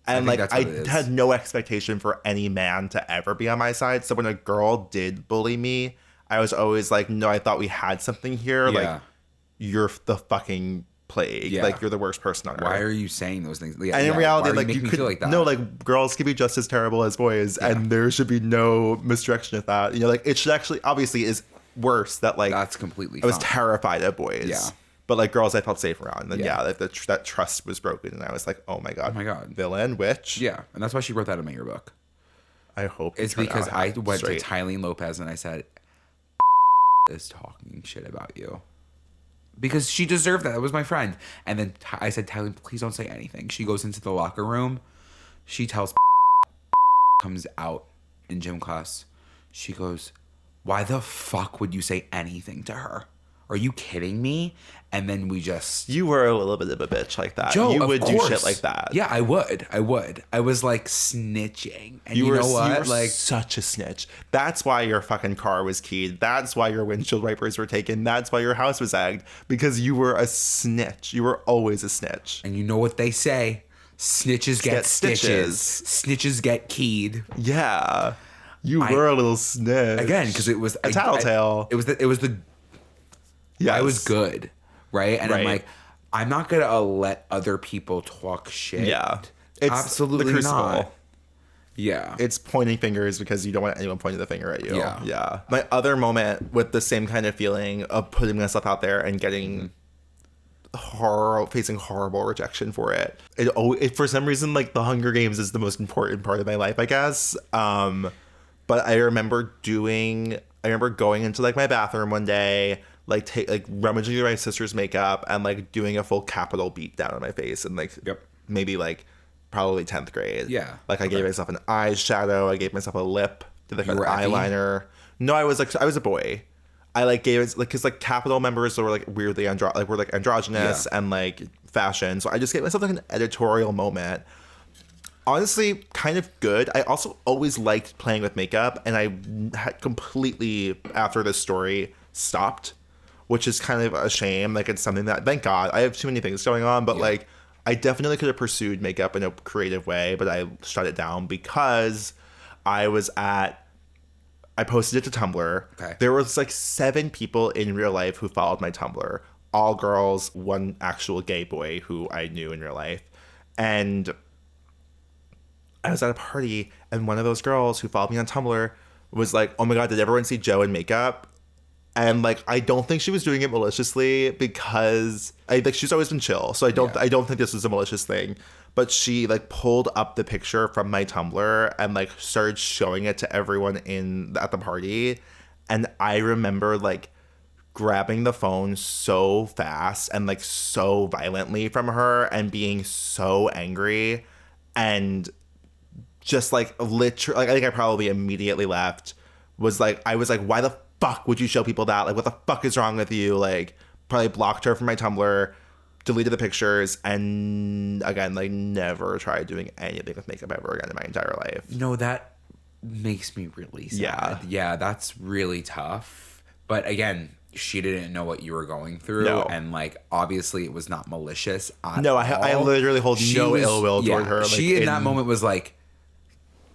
And, like, I had no expectation for any man to ever be on my side. So when a girl did bully me, I was always like, no, I thought we had something here. Yeah. Like, you're the fucking plague. Yeah. Like, you're the worst person on earth. Why are you saying those things? Yeah, and in reality, like, you could could feel like that? no, like, girls can be just as terrible as boys, and there should be no misdirection of that. You know, like, it should actually, obviously, is worse that, like, that's completely I was fine. terrified of boys. Yeah. But, like, girls I felt safe around. And like, that trust was broken, and I was like, oh my god, villain, witch. Yeah, and that's why she wrote that in my yearbook. I hope it's because I went to Tylene Lopez and I said, is talking shit about you. Because she deserved that. That was my friend. And then I said, Tylene, please don't say anything. She goes into the locker room. She tells comes out in gym class. She goes, why the fuck would you say anything to her? Are you kidding me? And then we just... You were a little bit of a bitch like that. Joe, you would of do course. shit like that. Yeah, I would. I was like snitching. And you know what? You were like such a snitch. That's why your fucking car was keyed. That's why your windshield wipers were taken. That's why your house was egged. Because you were a snitch. You were always a snitch. And you know what they say? Snitches get stitches. Snitches get keyed. Yeah. You were a little snitch. Again, because it was a tattletale. It was the yes. I was good. Right? And I'm like, I'm not gonna let other people talk shit. Yeah. It's absolutely the not. Yeah. It's pointing fingers because you don't want anyone pointing the finger at you. Yeah. Yeah. My other moment with the same kind of feeling of putting myself out there and getting facing horrible rejection for it. It for some reason, like, the Hunger Games is the most important part of my life, I guess. But I remember going into, like, my bathroom one day, like rummaging through my sister's makeup and, like, doing a full capital beat down on my face and, like, maybe, like, probably 10th grade. Yeah. Like, I gave myself an eyeshadow. I gave myself a lip. Did, like, an eyeliner. No, I was a boy. I, like, gave it, like, because, like, Capital members were, like, weirdly androgynous and, like, fashion. So I just gave myself, like, an editorial moment. Honestly, kind of good. I also always liked playing with makeup, and I had completely, after this story, stopped, which is kind of a shame. Like, it's something that, thank God, I have too many things going on, but, like, I definitely could have pursued makeup in a creative way, but I shut it down because I posted it to Tumblr. Okay. There was, like, 7 people in real life who followed my Tumblr. All girls, one actual gay boy who I knew in real life. And I was at a party, and one of those girls who followed me on Tumblr was like, oh my God, did everyone see Joe in makeup? And, like, I don't think she was doing it maliciously because she's always been chill. So I don't think this was a malicious thing. But she, like, pulled up the picture from my Tumblr and, like, started showing it to everyone at the party. And I remember, like, grabbing the phone so fast and, like, so violently from her and being so angry and just, like, literally, like, I think I probably immediately left. I was like, why the fuck would you show people that? Like, what the fuck is wrong with you? Like, probably blocked her from my Tumblr, deleted the pictures, and again, like, never tried doing anything with makeup ever again in my entire life. No, that makes me really sad. Yeah, that's really tough. But again, she didn't know what you were going through. No. And, like, obviously it was not malicious at No, all. I literally hold no ill will toward her. Like, she in that moment was like,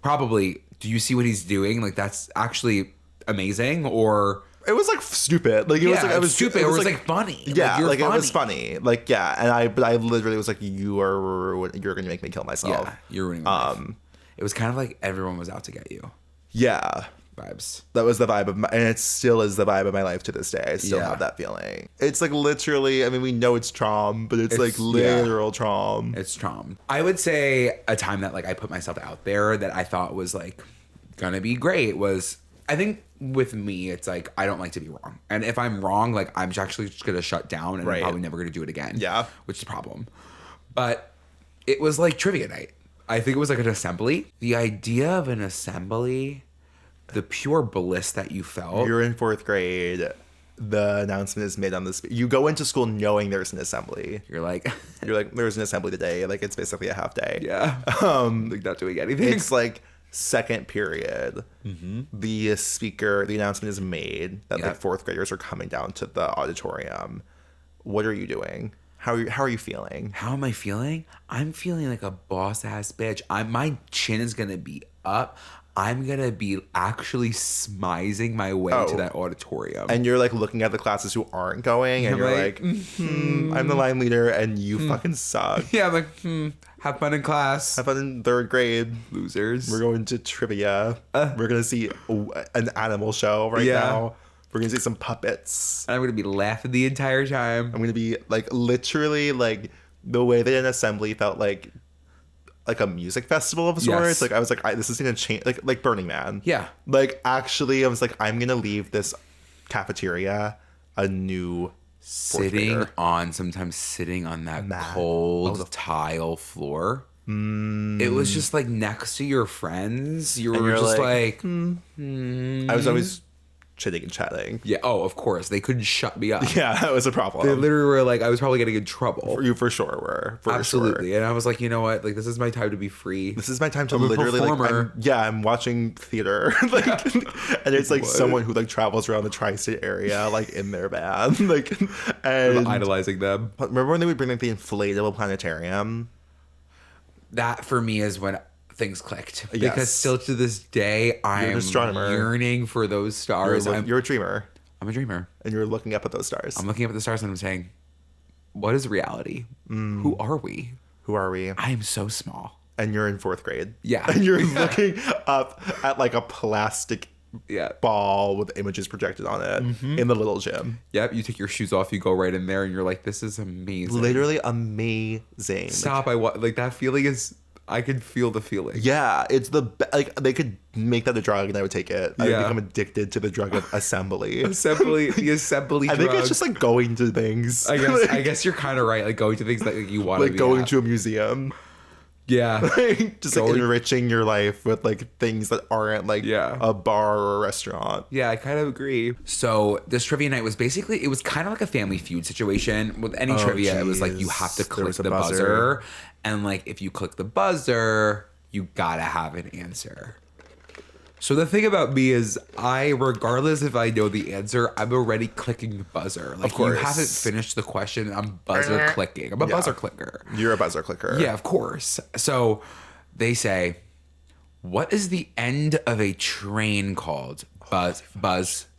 probably, do you see what he's doing? Like, that's actually amazing. Or it was, like, stupid. Like, it was like, I was stupid. It was like funny. Yeah, like, it was funny. Like, yeah, and I literally was like, you're gonna make me kill myself. Yeah, you're ruining my life. It was kind of like everyone was out to get you. Yeah. vibes. That was the vibe of and it still is the vibe of my life to this day. I still have that feeling. It's like literally, I mean, we know it's traum, but it's like literal traum. It's traum. I would say a time that like I put myself out there that I thought was like gonna be great was, I think with me, it's like, I don't like to be wrong. And if I'm wrong, like I'm actually just gonna shut down and I'm probably never gonna do it again. Yeah. Which is a problem. But it was like trivia night. I think it was like an assembly. The idea of an assembly, the pure bliss that you felt. You're in 4th grade. The announcement is made on this. You go into school knowing there's an assembly. You're like, there's an assembly today. Like it's basically a half day. Yeah. Like not doing anything. It's like second period. The speaker, the announcement is made that like 4th graders are coming down to the auditorium. What are you doing? How are you feeling? How am I feeling? I'm feeling like a boss ass bitch. my chin is gonna be up. I'm gonna be actually smizing my way to that auditorium. And you're like looking at the classes who aren't going, and you're like, I'm the line leader, and you fucking suck. Yeah, I'm like, have fun in class. Have fun in 3rd grade, losers. We're going to trivia. We're gonna see an animal show now. We're gonna see some puppets. I'm gonna be laughing the entire time. I'm gonna be like literally like the way that an assembly felt like a music festival of sorts. Yes. Like I was like, this is gonna change. Like Burning Man. Yeah. Like actually, I was like, I'm gonna leave this cafeteria a new sometimes sitting on that cold tile floor. It was just like next to your friends. You were just like I was always chitting and chatting. Yeah. Oh, of course. They couldn't shut me up. Yeah, that was a problem. They literally were like, I was probably getting in trouble. You for sure were. Absolutely. Sure. And I was like, you know what? Like, this is my time to be free. This is my time to literally like, I'm watching theater. Like, and it's like someone who like travels around the tri-state area, like in their van, like, and I'm idolizing them. Remember when they would bring like the inflatable planetarium? That for me is when things clicked, because still to this day I'm yearning for those stars. You're a dreamer. I'm a dreamer, and you're looking up at those stars. I'm looking up at the stars and I'm saying, what is reality? Who are we? I am so small. And you're in 4th grade. Yeah. And you're looking up at like a plastic ball with images projected on it in the little gym. Yep. You take your shoes off, you go right in there, and you're like, this is amazing. Literally amazing. Stop. Like that feeling is, I could feel the feeling. Yeah, it's like they could make that a drug and I would take it. I would become addicted to the drug of assembly. The assembly I think it's just like going to things. I guess you're kind of right. Like going to things that you want to like going to a museum. Yeah. Like, just like enriching your life with like things that aren't like a bar or a restaurant. Yeah, I kind of agree. So this trivia night was basically, it was kind of like a Family Feud situation. With any trivia, it was like you have to click the buzzer. And like if you click the buzzer, you gotta have an answer. So the thing about me is regardless if I know the answer, I'm already clicking the buzzer. Like, you haven't finished the question, I'm buzzer clicking. I'm a buzzer clicker. You're a buzzer clicker. Yeah, of course. So they say, what is the end of a train called? Buzz.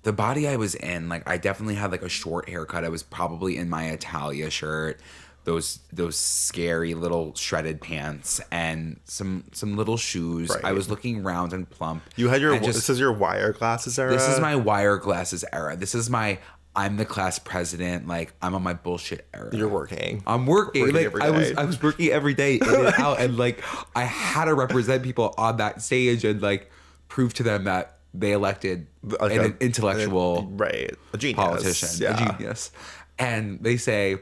The body I was in, like I definitely had like a short haircut. I was probably in my Italia shirt. Those scary little shredded pants and some little shoes. Right. I was looking round and plump. You had this is your wire glasses era? This is my wire glasses era. This is my I'm the class president. Like I'm on my bullshit era. You're working. I'm working. Like I was working every day in and out, and like I had to represent people on that stage and like prove to them that they elected like an intellectual a genius politician, a genius. And they say,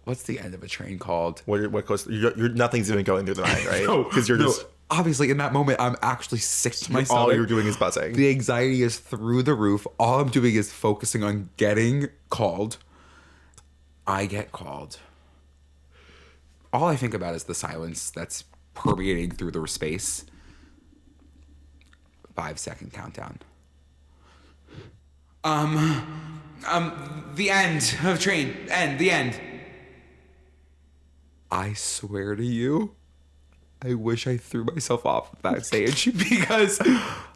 what's the end of a train called? What goes? You're nothing's even going through the mind, right? Because you're just obviously in that moment. I'm actually sick to myself. All you're doing is buzzing. The anxiety is through the roof. All I'm doing is focusing on getting called. I get called. All I think about is the silence that's permeating through the space. 5-second countdown. The end of train. The end. I swear to you, I wish I threw myself off that stage because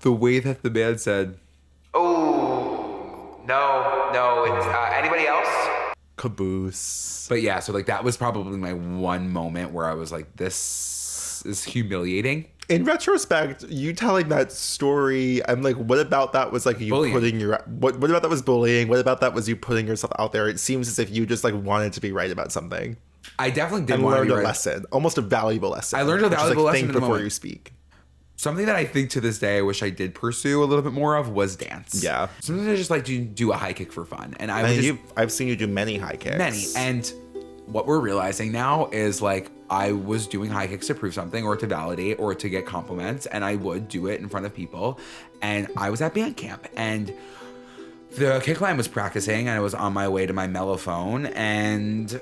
the way that the man said, "Oh, no, it's anybody else?" Caboose. But yeah, so like that was probably my one moment where I was like, this is humiliating. In retrospect, you telling that story, I'm like, what about that was like you Bullying. putting your what about that was bullying? What about that was you putting yourself out there? It seems as if you just like wanted to be right about something. I definitely did And want to learned be a right. lesson, almost a valuable lesson. I learned a which is, valuable lesson think in the before moment. you speak. Something that I think to this day I wish I did pursue a little bit more of was dance. Yeah. Sometimes I just like to do a high kick for fun. And I And would just I've seen you do many high kicks. many. And what we're realizing now is like I was doing high kicks to prove something or to validate or to get compliments, and I would do it in front of people. And I was at band camp and the kick line was practicing and I was on my way to my mellophone, and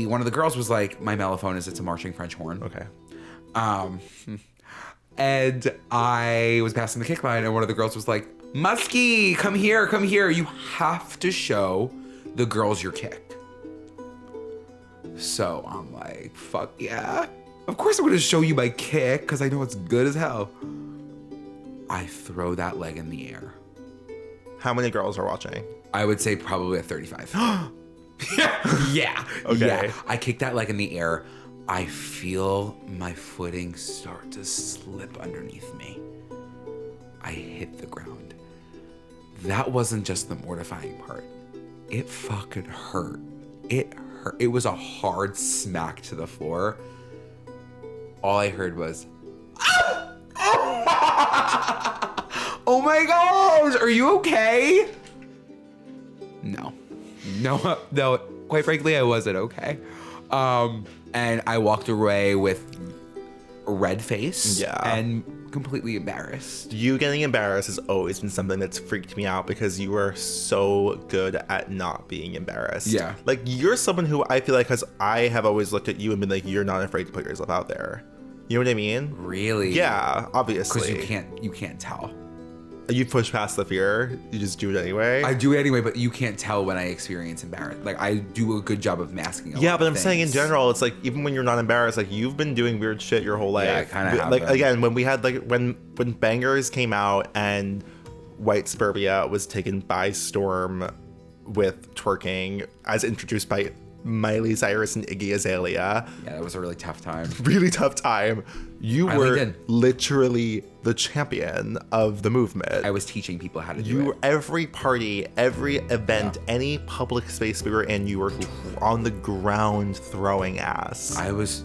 one of the girls was like, my mellophone is, it's a marching French horn. Okay. And I was passing the kick line and one of the girls was like, Muskie, come here. You have to show the girls your kick. So I'm like, fuck yeah. Of course I'm gonna show you my kick because I know it's good as hell. I throw that leg in the air. How many girls are watching? I would say probably a 35. Yeah. Okay. Yeah. I kick that leg in the air. I feel my footing start to slip underneath me. I hit the ground. That wasn't just the mortifying part. It fucking hurt. It hurt. It was a hard smack to the floor. All I heard was, oh my gosh, are you okay? No. Quite frankly, I wasn't okay. And I walked away with a red face. Yeah. And completely embarrassed. You getting embarrassed has always been something that's freaked me out because you are so good at not being embarrassed. Yeah. Like, you're someone who I feel like, because I have always looked at you and been like, you're not afraid to put yourself out there. You know what I mean? Really? Yeah, obviously. Because you can't tell. You push past the fear. You just do it anyway. I do it anyway, but you can't tell when I experience embarrassment. Like, I do a good job of masking Yeah, but I'm saying in general, it's like, even when you're not embarrassed, like, you've been doing weird shit your whole life. Yeah, I kinda have Like, been. again, when we had, like, when Bangers came out and White Suburbia was taken by storm with twerking, as introduced by Miley Cyrus and Iggy Azalea. Yeah, that was a really tough time. Really tough time. You I were did. literally the champion of the movement. I was teaching people how to do You it. every party, every event, any public space we were in, you were on the ground throwing ass. I was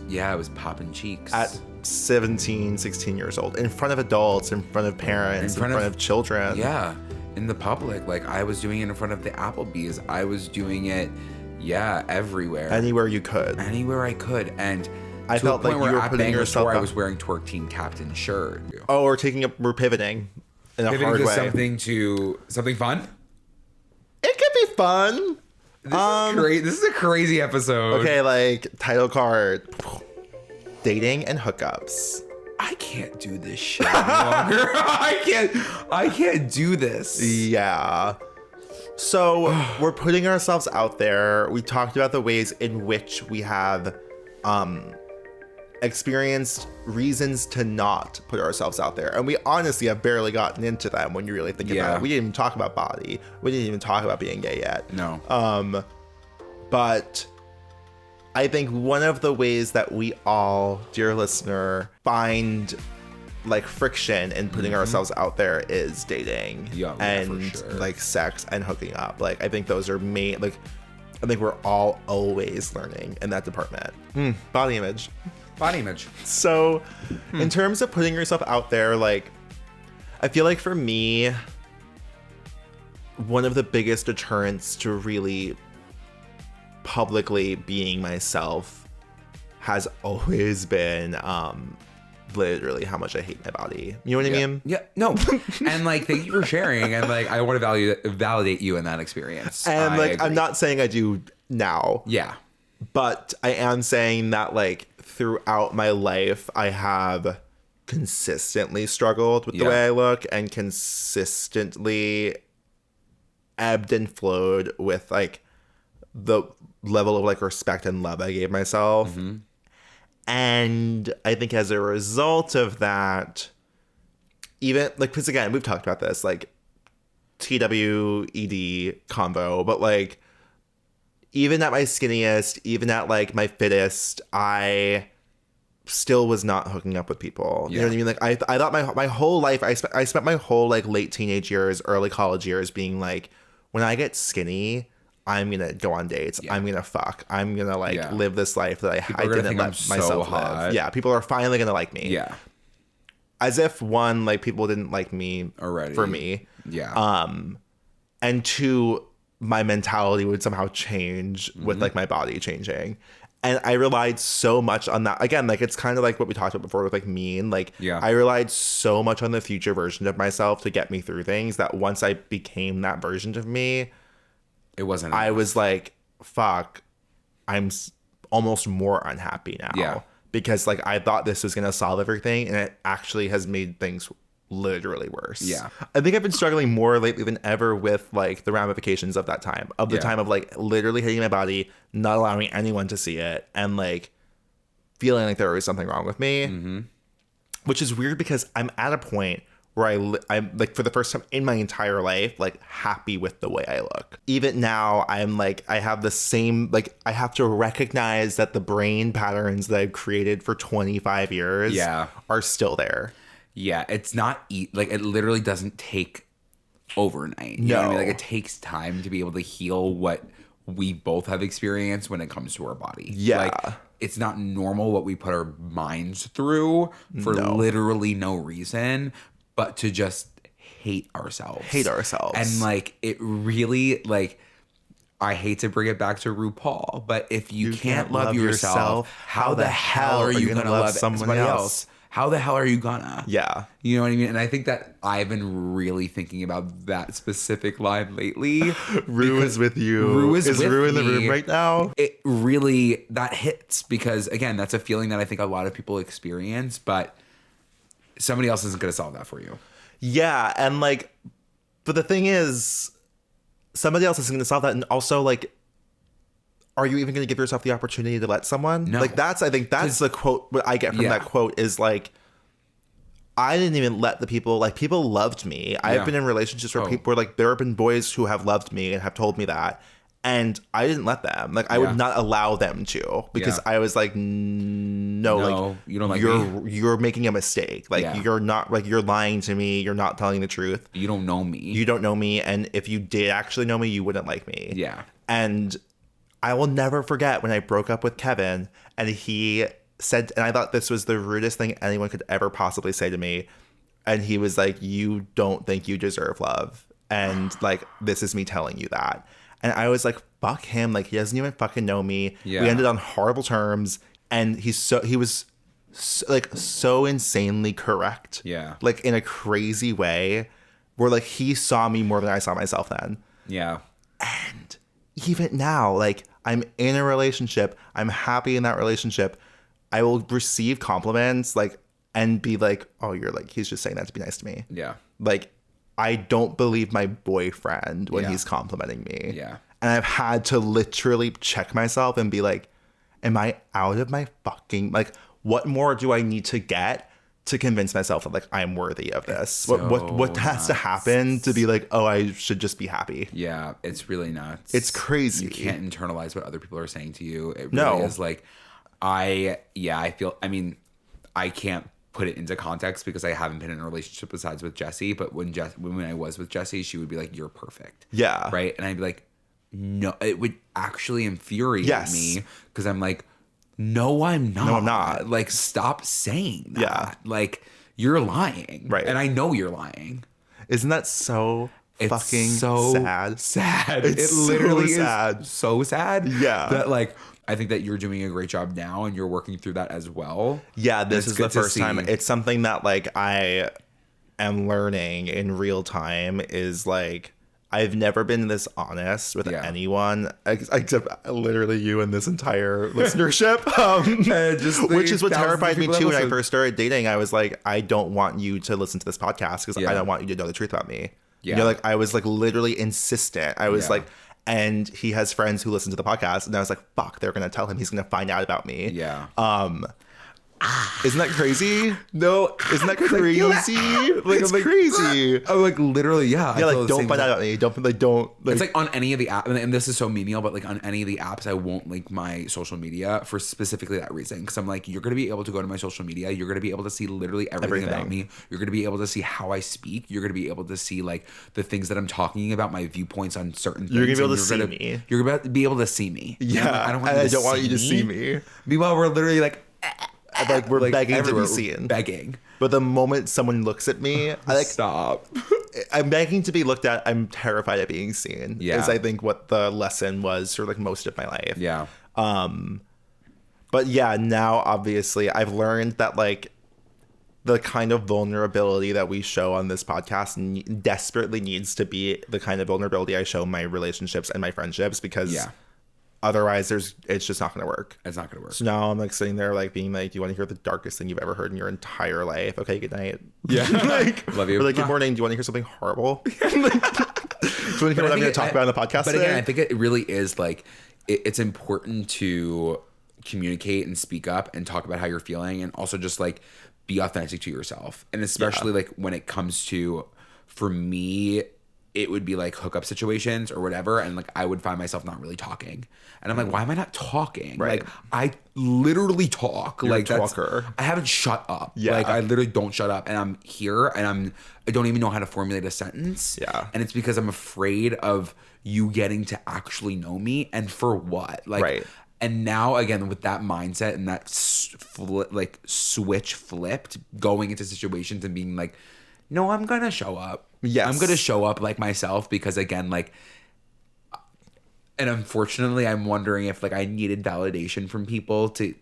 popping cheeks. At 17, 16 years old, in front of adults, in front of parents, in front of children. Yeah, in the public. Like, I was doing it in front of the Applebee's. I was doing it, everywhere. Anywhere you could. Anywhere I could. And I to felt a point like where you were at putting Bangor yourself Store, I up. was wearing Twerk Team Captain shirt. Oh, we're pivoting in a Pivoting hard to way. something fun. It could be fun. This is a crazy episode. Okay, like, title card. Dating and hookups. I can't do this shit any longer. I can't do this. Yeah. So we're putting ourselves out there. We talked about the ways in which we have experienced reasons to not put ourselves out there. And we honestly have barely gotten into them when you really think about it. We didn't even talk about body. We didn't even talk about being gay yet. No. But I think one of the ways that we all, dear listener, find like friction in putting ourselves out there is dating and for sure. like sex and hooking up. Like, I think those are I think we're all always learning in that department. Body image. So in terms of putting yourself out there, like, I feel like for me, one of the biggest deterrents to really publicly being myself has always been literally how much I hate my body. You know what I mean? Yeah, no. And like, thank you for sharing. And like, I want to validate you in that experience. And I like, agree. I'm not saying I do now. Yeah. But I am saying that like throughout my life, I have consistently struggled with the way I look and consistently ebbed and flowed with like the level of like respect and love I gave myself. And I think as a result of that, even like, because again, we've talked about this, like TWED combo, but like even at my skinniest, even at like my fittest, I still was not hooking up with people. You know Yeah. what I mean? Like I thought my whole life, I spent my whole like late teenage years, early college years being like, when I get skinny, I'm gonna go on dates. Yeah. I'm gonna fuck. I'm gonna like Yeah. live this life that People I are gonna didn't think let I'm so myself hot. live. Yeah, people are finally gonna like me. Yeah. As if one, like people didn't like me Already. for me. Yeah. And two, my mentality would somehow change with like my body changing. And I relied so much on that. Again, like it's kind of like what we talked about before with like mean. Like Yeah. I relied so much on the future version of myself to get me through things that once I became that version of me, It wasn't. I enough. was like, fuck, I'm almost more unhappy now. Yeah. Because like I thought this was going to solve everything, and it actually has made things literally worse. Yeah. I think I've been struggling more lately than ever with like the ramifications of that time, of the Yeah. time of like literally hating my body, not allowing anyone to see it, and like feeling like there was something wrong with me, which is weird because I'm at a point where I'm like, for the first time in my entire life, like happy with the way I look. Even now, I'm like, I have the same, like I have to recognize that the brain patterns that I've created for 25 years Yeah. are still there. Yeah, it's not like it literally doesn't take overnight. You know what I mean? No. Like it takes time to be able to heal what we both have experienced when it comes to our body. Yeah. Like it's not normal what we put our minds through for No. literally no reason, but to just hate ourselves. And like it really like I hate to bring it back to RuPaul, but if you can't love yourself, how the hell are you gonna love somebody else? How the hell are you gonna? Yeah. You know what I mean? And I think that I've been really thinking about that specific line lately. Rue is with you. Rue is with Rue in the me. room right now? It really, that hits because, again, that's a feeling that I think a lot of people experience, but somebody else isn't going to solve that for you. Yeah, and like, but the thing is, somebody else is going to solve that, and also like, are you even going to give yourself the opportunity to let someone? No. Like I think that's the quote. What I get from Yeah. that quote is like, I didn't even let the people, like people loved me. Yeah. I've been in relationships where people were like, there have been boys who have loved me and have told me that. And I didn't let them. Like I Yeah. would not allow them to, because Yeah. I was like, no, like you don't like you're making a mistake. Like Yeah. you're not, like you're lying to me. You're not telling the truth. You don't know me. You don't know me, and if you did actually know me, you wouldn't like me. Yeah. And I will never forget when I broke up with Kevin, and he said, and I thought this was the rudest thing anyone could ever possibly say to me, and he was like, you don't think you deserve love, and like this is me telling you that. And I was like, fuck him, like he doesn't even fucking know me. Yeah. We ended on horrible terms, and he was so insanely correct. Yeah. Like in a crazy way, where like he saw me more than I saw myself then. Yeah. And even now, like I'm in a relationship, I'm happy in that relationship, I will receive compliments like and be like, oh, you're like, he's just saying that to be nice to me. Yeah. Like I don't believe my boyfriend when Yeah. he's complimenting me. Yeah. And I've had to literally check myself and be like, am I out of my fucking, like, what more do I need to get to convince myself that like I'm worthy of this? What has to happen to be like, oh, I should just be happy? Yeah. It's really nuts. It's crazy. You can't internalize what other people are saying to you. It really No. is like, I can't put it into context because I haven't been in a relationship besides with Jessie. But when I was with Jessie, she would be like, you're perfect. Yeah. Right. And I'd be like, no, it would actually infuriate Yes. me because I'm like, no, I'm not. No, I'm not. Like, stop saying that. Yeah. Like, you're lying. Right. And I know you're lying. Isn't that so It's fucking so sad? Sad. It's It literally so sad. is so sad. Yeah. That like I think that you're doing a great job now and you're working through that as well. Yeah, And this it's is the good to first time. see. It's something that like I am learning in real time, is like I've never been this honest with Yeah. anyone except literally you and this entire listenership. Just Which is what thousands of terrified me people that too when I listen. first started dating. I was like, I don't want you to listen to this podcast because Yeah. I don't want you to know the truth about me. Yeah. You know, like I was like literally insistent. I was Yeah. like, and he has friends who listen to the podcast, and I was like, fuck, they're gonna tell him, he's gonna find out about me. Yeah. Isn't that crazy? No, Isn't that crazy? Like, it's crazy. I'm like, literally, yeah. Yeah, like, don't find out about me. Don't, like, it's like on any of the apps, and this is so menial, but like on any of the apps, I won't link my social media for specifically that reason. Because I'm like, you're going to be able to go to my social media. You're going to be able to see literally everything about me. You're going to be able to see how I speak. You're going to be able to see like the things that I'm talking about, my viewpoints on certain things. You're going to be able to see me. You're going to be able to see me. Yeah. I don't want you to see me. Meanwhile, we're literally like we're begging everywhere. to be seen. Begging. But the moment someone looks at me, I like stop. I'm begging to be looked at. I'm terrified of being seen. Yeah. Is I think what the lesson was for like most of my life. Yeah. But yeah, now obviously I've learned that like the kind of vulnerability that we show on this podcast desperately needs to be the kind of vulnerability I show in my relationships and my friendships, because otherwise it's just not going to work. It's not going to work. So now I'm like sitting there like being like, do you want to hear the darkest thing you've ever heard in your entire life? Okay, good night. Yeah. Like, love you. Or like, good morning. Do you want to hear something horrible? Do you want to hear what I'm going to talk about on the podcast But today? again, I think it really is like, it's important to communicate and speak up and talk about how you're feeling, and also just like be authentic to yourself. And especially like when it comes to, for me, it would be like hookup situations or whatever, and like I would find myself not really talking, and I'm like, why am I not talking? Right. Like I literally talk. You're like a talker. I haven't shut up. Yeah. Like I literally don't shut up, and I'm here, and I don't even know how to formulate a sentence. Yeah. And it's because I'm afraid of you getting to actually know me, and for what? Like. Right. And now again, with that mindset and that switch flipped, going into situations and being like, no, I'm gonna show up. Yes. I'm gonna show up like myself, because again, like, and unfortunately, I'm wondering if like I needed validation from people to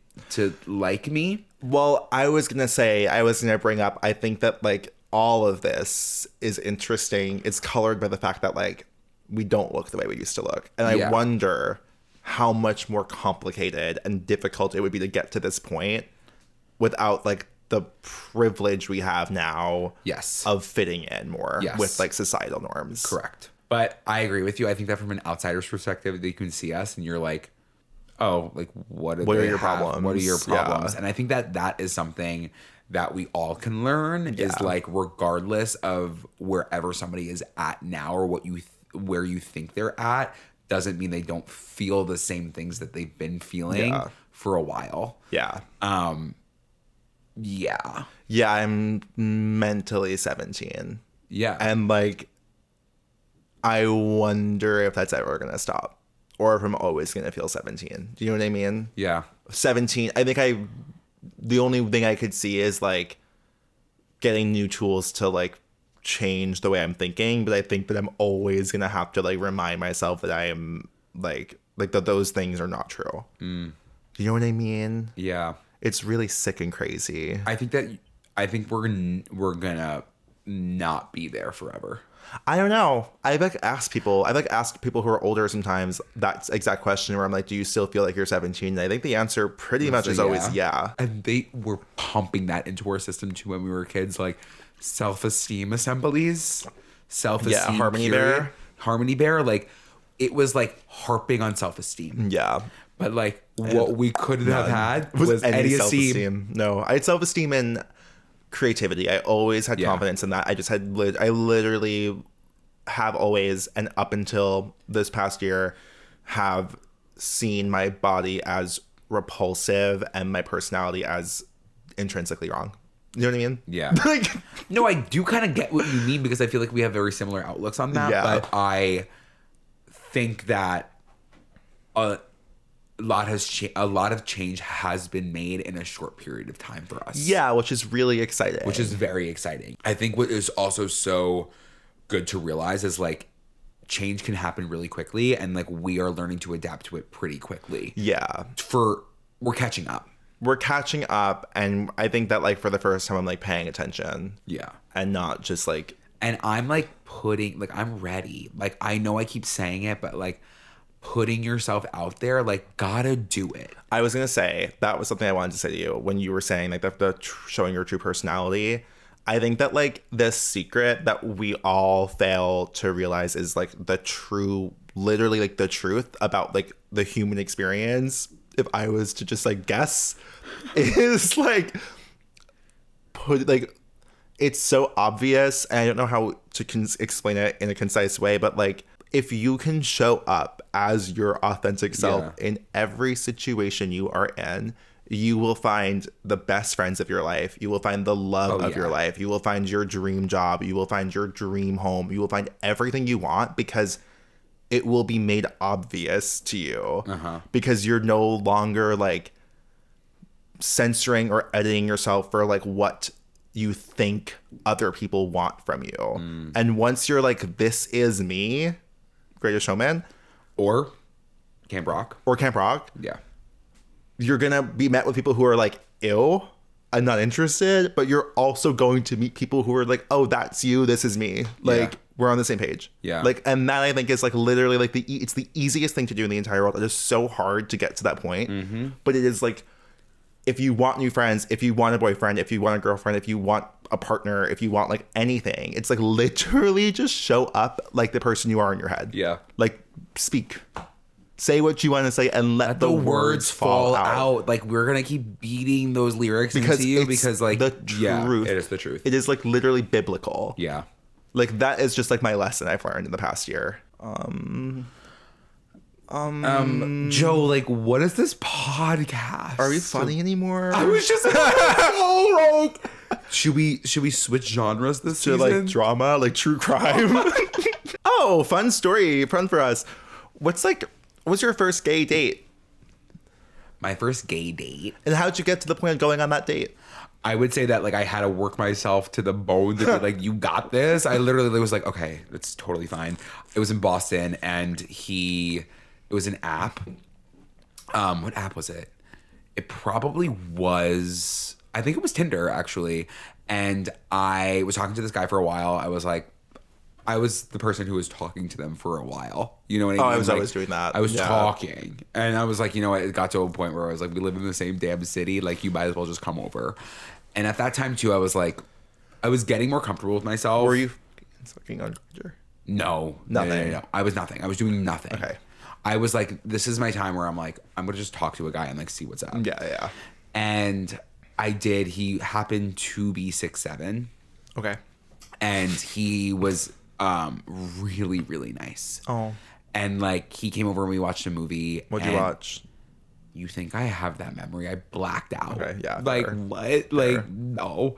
like me. Well, I was going to bring up, I think that like all of this is interesting. It's colored by the fact that like we don't look the way we used to look. And I wonder how much more complicated and difficult it would be to get to this point without like the privilege we have now of fitting in more with like societal norms. Correct. But I agree with you. I think that from an outsider's perspective, you can see us and you're like, oh, like what are your problems? What are your problems? Yeah. And I think that is something that we all can learn is like, regardless of wherever somebody is at now or where you think they're at, doesn't mean they don't feel the same things that they've been feeling for a while. Yeah. Yeah, I'm mentally 17. Yeah. And like, I wonder if that's ever going to stop or if I'm always going to feel 17. Do you know what I mean? Yeah. 17. I think the only thing I could see is like getting new tools to like change the way I'm thinking, but I think that I'm always gonna have to like remind myself that I am like that those things are not true. Do you know what I mean? Yeah. It's really sick and crazy. I think we're gonna not be there forever. I don't know. I've asked people who are older sometimes that exact question where I'm like, do you still feel like you're 17? And I think the answer pretty much is always yeah. And they were pumping that into our system too when we were kids, like self-esteem assemblies, self-esteem, Harmony Bear. Like it was like harping on self-esteem. Yeah. But like what we couldn't have had was any self-esteem. No, I had self-esteem and creativity. I always had confidence in that. I literally have always, and up until this past year, have seen my body as repulsive and my personality as intrinsically wrong. You know what I mean? Yeah. Like, no, I do kind of get what you mean, because I feel like we have very similar outlooks on that. Yeah. But I think that a lot of change has been made in a short period of time for us. Yeah, which is really exciting. Which is very exciting. I think what is also so good to realize is like change can happen really quickly, and like we are learning to adapt to it pretty quickly. Yeah. We're catching up. We're catching up, and I think that like for the first time I'm like paying attention. Yeah. And not just like, and I'm like I'm ready. Like I know I keep saying it, but like putting yourself out there, like gotta do it. I was gonna say that was something I wanted to say to you when you were saying like the showing your true personality. I think that like the secret that we all fail to realize is like the true, literally like the truth about like the human experience if I was to just like guess, is like it's so obvious, and I don't know how to explain it in a concise way, but like if you can show up as your authentic self in every situation you are in, you will find the best friends of your life. You will find the love of your life. You will find your dream job. You will find your dream home. You will find everything you want because it will be made obvious to you because you're no longer like censoring or editing yourself for like what you think other people want from you. And once you're like, this is me, Greatest Showman, or Camp Rock, yeah, you're gonna be met with people who are like, ew, I'm not interested, but you're also going to meet people who are like, oh, that's you, this is me, like we're on the same page. Like, and that I think is like literally like it's the easiest thing to do in the entire world. It is so hard to get to that point, but it is like, if you want new friends, if you want a boyfriend, if you want a girlfriend, if you want a partner, if you want like anything, it's like literally just show up like the person you are in your head. Yeah. Like speak. Say what you want to say and let the words fall out. Like we're going to keep beating those lyrics into you because like the truth. It is the truth. It is like literally biblical. Yeah. Like that is just like my lesson I've learned in the past year. Joe, like, what is this podcast? Are we funny anymore? I was just like, should we switch genres this season? Like drama, like true crime. Oh, fun story, fun for us. What's your first gay date? My first gay date. And how'd you get to the point of going on that date? I would say that like I had to work myself to the bone to be like, you got this. I literally was like, okay, it's totally fine. It was in Boston, and it was an app. What app was it? It probably was, I think it was Tinder actually. And I was talking to this guy for a while. I was the person who was talking to them for a while. You know what I mean? Oh, I was like, always doing that. I was talking. And I was like, you know what? It got to a point where I was like, we live in the same damn city. Like, you might as well just come over. And at that time, too, I was like, I was getting more comfortable with myself. Were you sucking on Tinder? No. Nothing. No. I was nothing. I was doing nothing. Okay. I was like, this is my time where I'm like, I'm going to just talk to a guy and like see what's up. Yeah. And I did. He happened to be 6'7". Okay. And he was really, really nice. Oh. And like he came over and we watched a movie. What'd you watch? You think I have that memory? I blacked out. Okay, yeah. Like fair. what? Fair. Like no.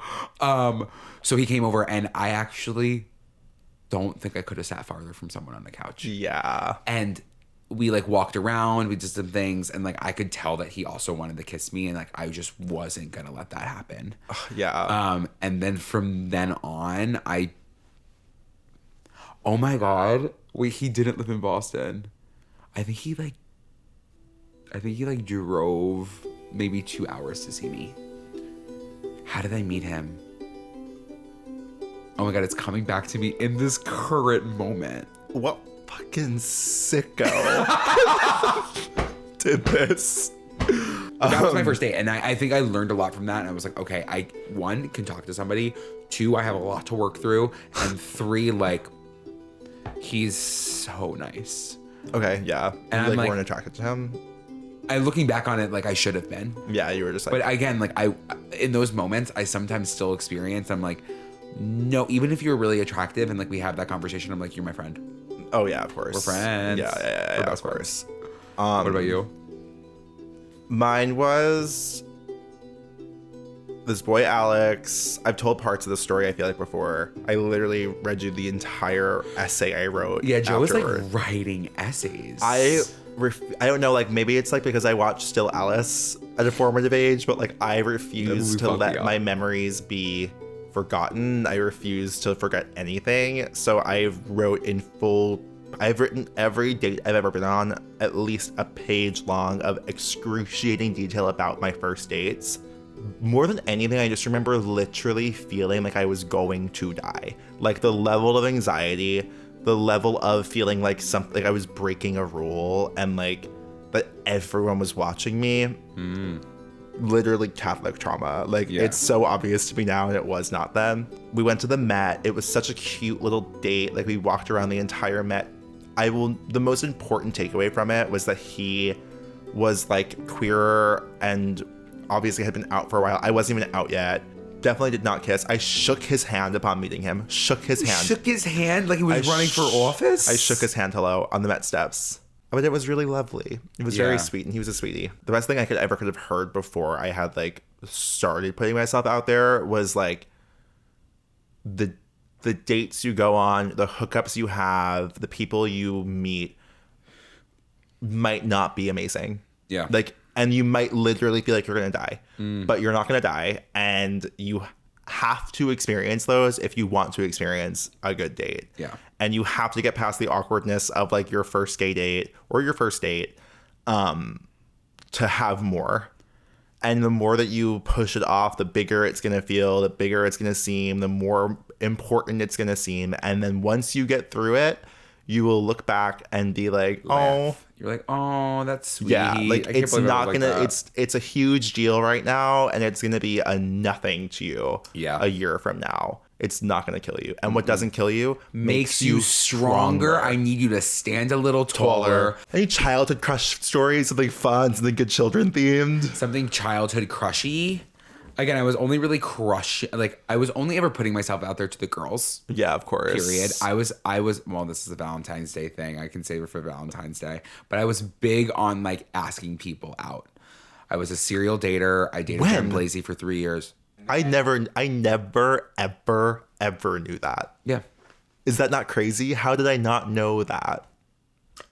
So he came over and I actually don't think I could have sat farther from someone on the couch. Yeah. And we like walked around, we did some things, and like I could tell that he also wanted to kiss me, and like I just wasn't gonna let that happen. Yeah. And then from then on, oh my God, wait, he didn't live in Boston. I think he drove maybe 2 hours to see me. How did I meet him? Oh my God, it's coming back to me in this current moment. What fucking sicko did this? That was my first date, and I think I learned a lot from that. And I was like, okay, I 1 can talk to somebody, 2 I have a lot to work through, and 3 like he's so nice. Okay, yeah. And you I'm like, weren't attracted to him. Looking back on it, like I should have been. Yeah, you were just like. But again, like in those moments, I sometimes still experience. I'm like, no, even if you're really attractive and like we have that conversation, I'm like, you're my friend. Oh yeah, of course. We're friends. Yeah, of course. What about you? Mine was this boy Alex. I've told parts of the story I feel like before. I literally read you the entire essay I wrote. Yeah, Joe was afterward. like writing essays. I don't know, like maybe it's like because I watched Still Alice at a formative age, but like I refuse to let my memories be forgotten. I refuse to forget anything. So I've written every date I've ever been on at least a page long of excruciating detail about my first dates. More than anything, I just remember literally feeling like I was going to die. Like the level of anxiety, the level of feeling like something, like I was breaking a rule, and like that everyone was watching me. Literally Catholic trauma. Like it's so obvious to me now, and it was not then. We went to the Met. It was such a cute little date. Like we walked around the entire Met. The most important takeaway from it was that he was like queer and obviously had been out for a while. I wasn't even out yet. Definitely did not kiss. I shook his hand upon meeting him. Shook his hand. Shook his hand like he was running for office? I shook his hand hello on the Met steps. But it was really lovely. It was very sweet, and he was a sweetie. The best thing I could have heard before I had like started putting myself out there was like the dates you go on, the hookups you have, the people you meet might not be amazing. Yeah. Like, and you might literally feel like you're gonna die, but you're not gonna die, and you have to experience those if you want to experience a good date. Yeah. And you have to get past the awkwardness of like your first gay date or your first date to have more. And the more that you push it off, the bigger it's going to feel, the bigger it's going to seem, the more important it's going to seem. And then once you get through it, you will look back and be like, oh, you're like, oh, that's sweet. yeah, like it's not gonna, it's a huge deal right now, and it's gonna be a nothing to you. Yeah. A year from now, it's not gonna kill you, and what doesn't kill you makes you stronger. I need you to stand a little taller. Any childhood crush stories, something fun, something good children themed, something childhood crushy. Again, I was only really I was only ever putting myself out there to the girls. Yeah, of course. Period. I was, well, this is a Valentine's Day thing. I can save it for Valentine's Day. But I was big on like asking people out. I was a serial dater. I dated Jim Blazy for 3 years. I never, ever knew that. Yeah. Is that not crazy? How did I not know that?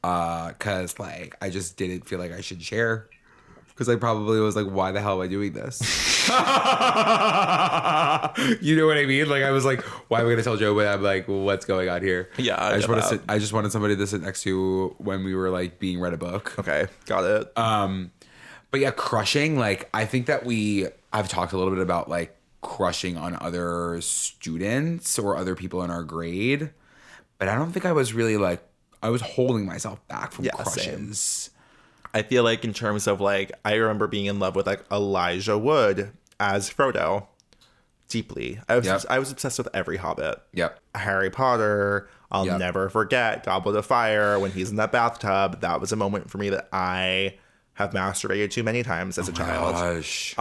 Cause like, I just didn't feel like I should share. Because I probably was like, why the hell am I doing this? You know what I mean? Like, I was like, why am I going to tell Joe? But I'm like, well, what's going on here? Yeah, I just wanted somebody to sit next to when we were like being read a book. Okay, got it. But yeah, crushing. Like, I think that I've talked a little bit about like crushing on other students or other people in our grade. But I don't think I was really like, I was holding myself back from crushes. Same. I feel like in terms of like, I remember being in love with like Elijah Wood as Frodo deeply. I was obsessed with every Hobbit. Yep. Harry Potter. I'll never forget Goblet of Fire when he's in that bathtub. That was a moment for me that I have masturbated to many times as a child. Gosh.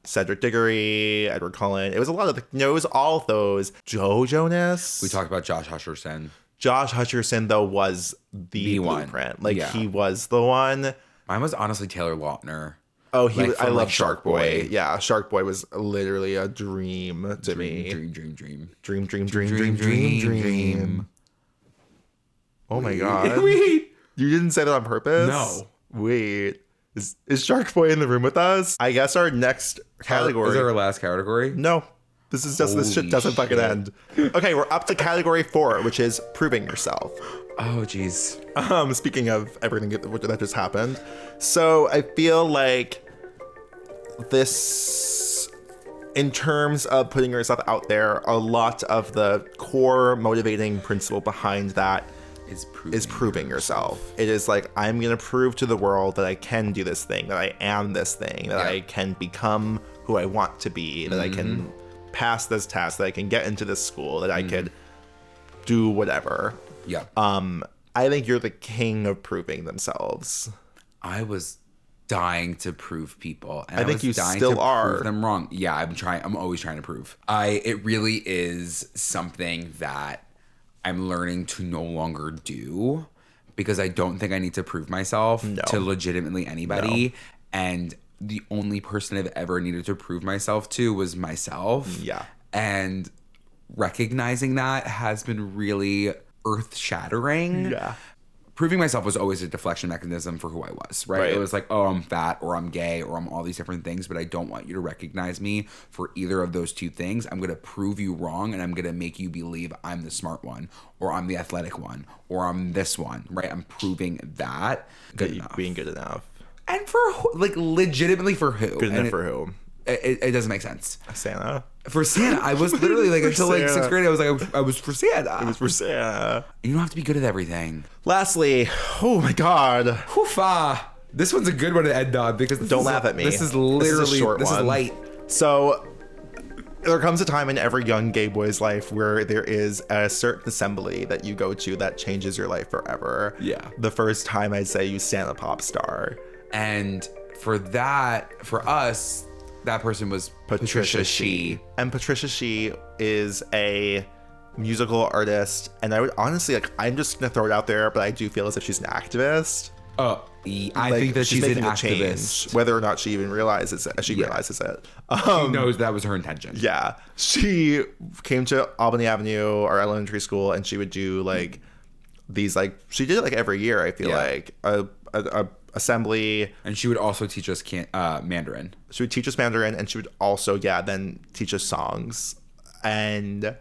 Cedric Diggory, Edward Cullen. It was a lot of all of those. Joe Jonas. We talked about Josh Hutcherson. Josh Hutcherson, though, was the blueprint. Like, he was the one. Mine was honestly Taylor Lautner. Oh, I love Sharkboy. Yeah, Sharkboy was literally a dream to me. Dream. Oh my God. Wait. You didn't say that on purpose? No. Wait. Is Sharkboy in the room with us? I guess our next category. Is that our last category? No. This is just, this shit doesn't fucking end. Okay, we're up to category 4, which is proving yourself. Oh, geez. Speaking of everything that just happened. So I feel like this, in terms of putting yourself out there, a lot of the core motivating principle behind that is proving yourself. It is like, I'm going to prove to the world that I can do this thing, that I am this thing, that I can become who I want to be, that I can pass this test, that I can get into this school, that I could do whatever. Yeah. I think you're the king of proving themselves. I was dying to prove people. And I think you dying still to are. prove them wrong. Yeah, I'm always trying to prove. It really is something that I'm learning to no longer do, because I don't think I need to prove myself to legitimately anybody. And the only person I've ever needed to prove myself to was myself. Yeah. And recognizing that has been really earth-shattering. Yeah. Proving myself was always a deflection mechanism for who I was, right? It was like, oh, I'm fat, or I'm gay, or I'm all these different things, but I don't want you to recognize me for either of those two things. I'm going to prove you wrong, and I'm going to make you believe I'm the smart one, or I'm the athletic one, or I'm this one, right? I'm proving that. Being good enough. And for like legitimately for who? Good enough for who? It doesn't make sense. Santa. For Santa, I was literally like until like 6th grade. I was like, I was for Santa. It was for Santa. You don't have to be good at everything. Lastly, oh my God. Hoofa. This one's a good one to end on, because don't laugh at me. This is literally this is light. So there comes a time in every young gay boy's life where there is a certain assembly that you go to that changes your life forever. Yeah. The first time I'd say you stand a pop star. And for us, that person was Patricia She. And Patricia She is a musical artist. And I would honestly, like, I'm just going to throw it out there, but I do feel as if she's an activist. Oh, I think that she's an making a activist. change, whether or not she even realizes it. She realizes it. She knows that was her intention. Yeah. She came to Albany Avenue, our elementary school, and she would do like these, like, she did it like every year, I feel like. A assembly. And she would also teach us Mandarin. She would teach us Mandarin, and she would also, then teach us songs. And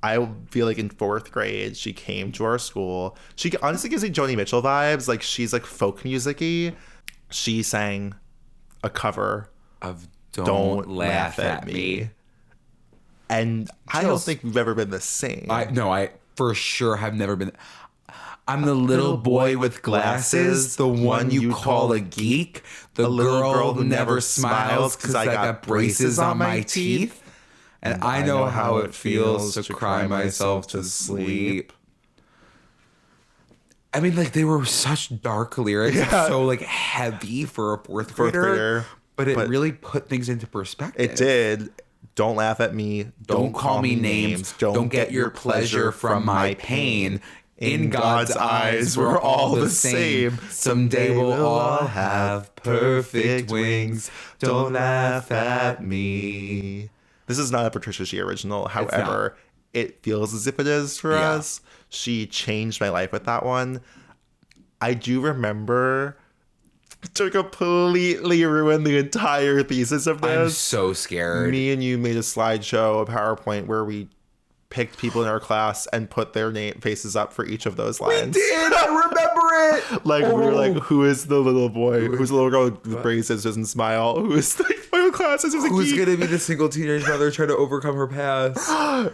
I feel like in 4th grade, she came to our school. She honestly gives me Joni Mitchell vibes. Like, she's like folk music-y. She sang a cover of Don't Laugh at Me. And I don't think we've ever been the same. I for sure have never been. I'm the little boy with glasses, the one you call a geek, the girl who never smiles because I got braces on my teeth. And I know how it feels to cry myself to sleep. I mean, like, they were such dark lyrics, so, like, heavy for a 4th grader. But it really put things into perspective. It did. Don't laugh at me. Don't call me names. Don't get your pleasure from my pain. In God's eyes, we're all the same. Someday we'll all have perfect wings. Don't laugh at me. This is not a Patricia She original. However, it feels as if it is for us. She changed my life with that one. I do remember to completely ruin the entire thesis of this. I'm so scared. Me and you made a slideshow, a PowerPoint, where we picked people in our class and put their faces up for each of those lines. We did! I remember it! Like, we were like, who is the little boy? Who's the little girl with braces, doesn't smile? Who is the final classes? Who's going to be the single teenage mother trying to overcome her past?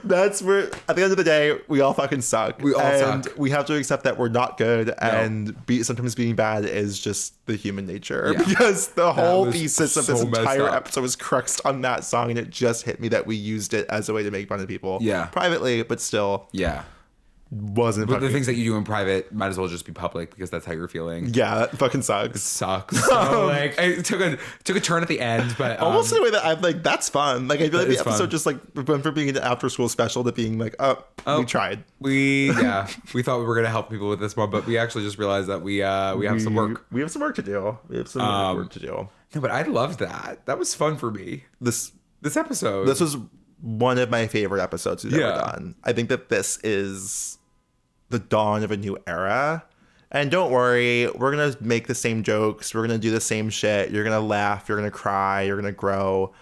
That's where, at the end of the day, we all fucking suck. We all suck. We have to accept that we're not good, and sometimes being bad is just the human nature. Yeah. Because the whole thesis of this entire episode was cruxed on that song, and it just hit me that we used it as a way to make fun of people. Yeah. Privately, but still. Yeah. Wasn't. But the things that you do in private might as well just be public because that's how you're feeling. Yeah, that fucking sucks. It sucks. So, like, it took a turn at the end, but almost in a way that I'm like, that's fun. Like, I feel like the episode just like went from being an after school special to being like, we tried. We thought we were gonna help people with this one, but we actually just realized that we have some work. We have some work to do. We have some work to do. No, but I loved that. That was fun for me. This episode. This was one of my favorite episodes we've ever done. I think that this is the dawn of a new era. And don't worry, we're going to make the same jokes. We're going to do the same shit. You're going to laugh. You're going to cry. You're going to grow.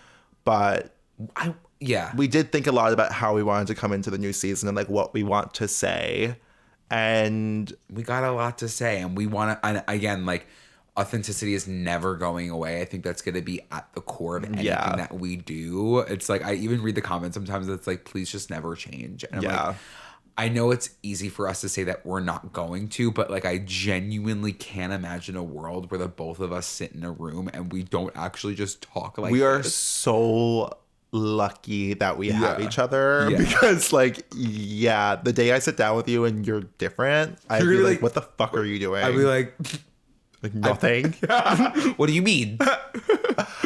But we did think a lot about how we wanted to come into the new season and like what we want to say. And we got a lot to say. And we want to, and again, like, authenticity is never going away. I think that's going to be at the core of anything that we do. It's like, I even read the comments sometimes. It's like, please just never change. And I'm like, I know it's easy for us to say that we're not going to, but like, I genuinely can't imagine a world where the both of us sit in a room and we don't actually just talk like we are so lucky that we have each other because like, the day I sit down with you and you're different, I'd be like, what the fuck are you doing? I'd be like nothing. What do you mean?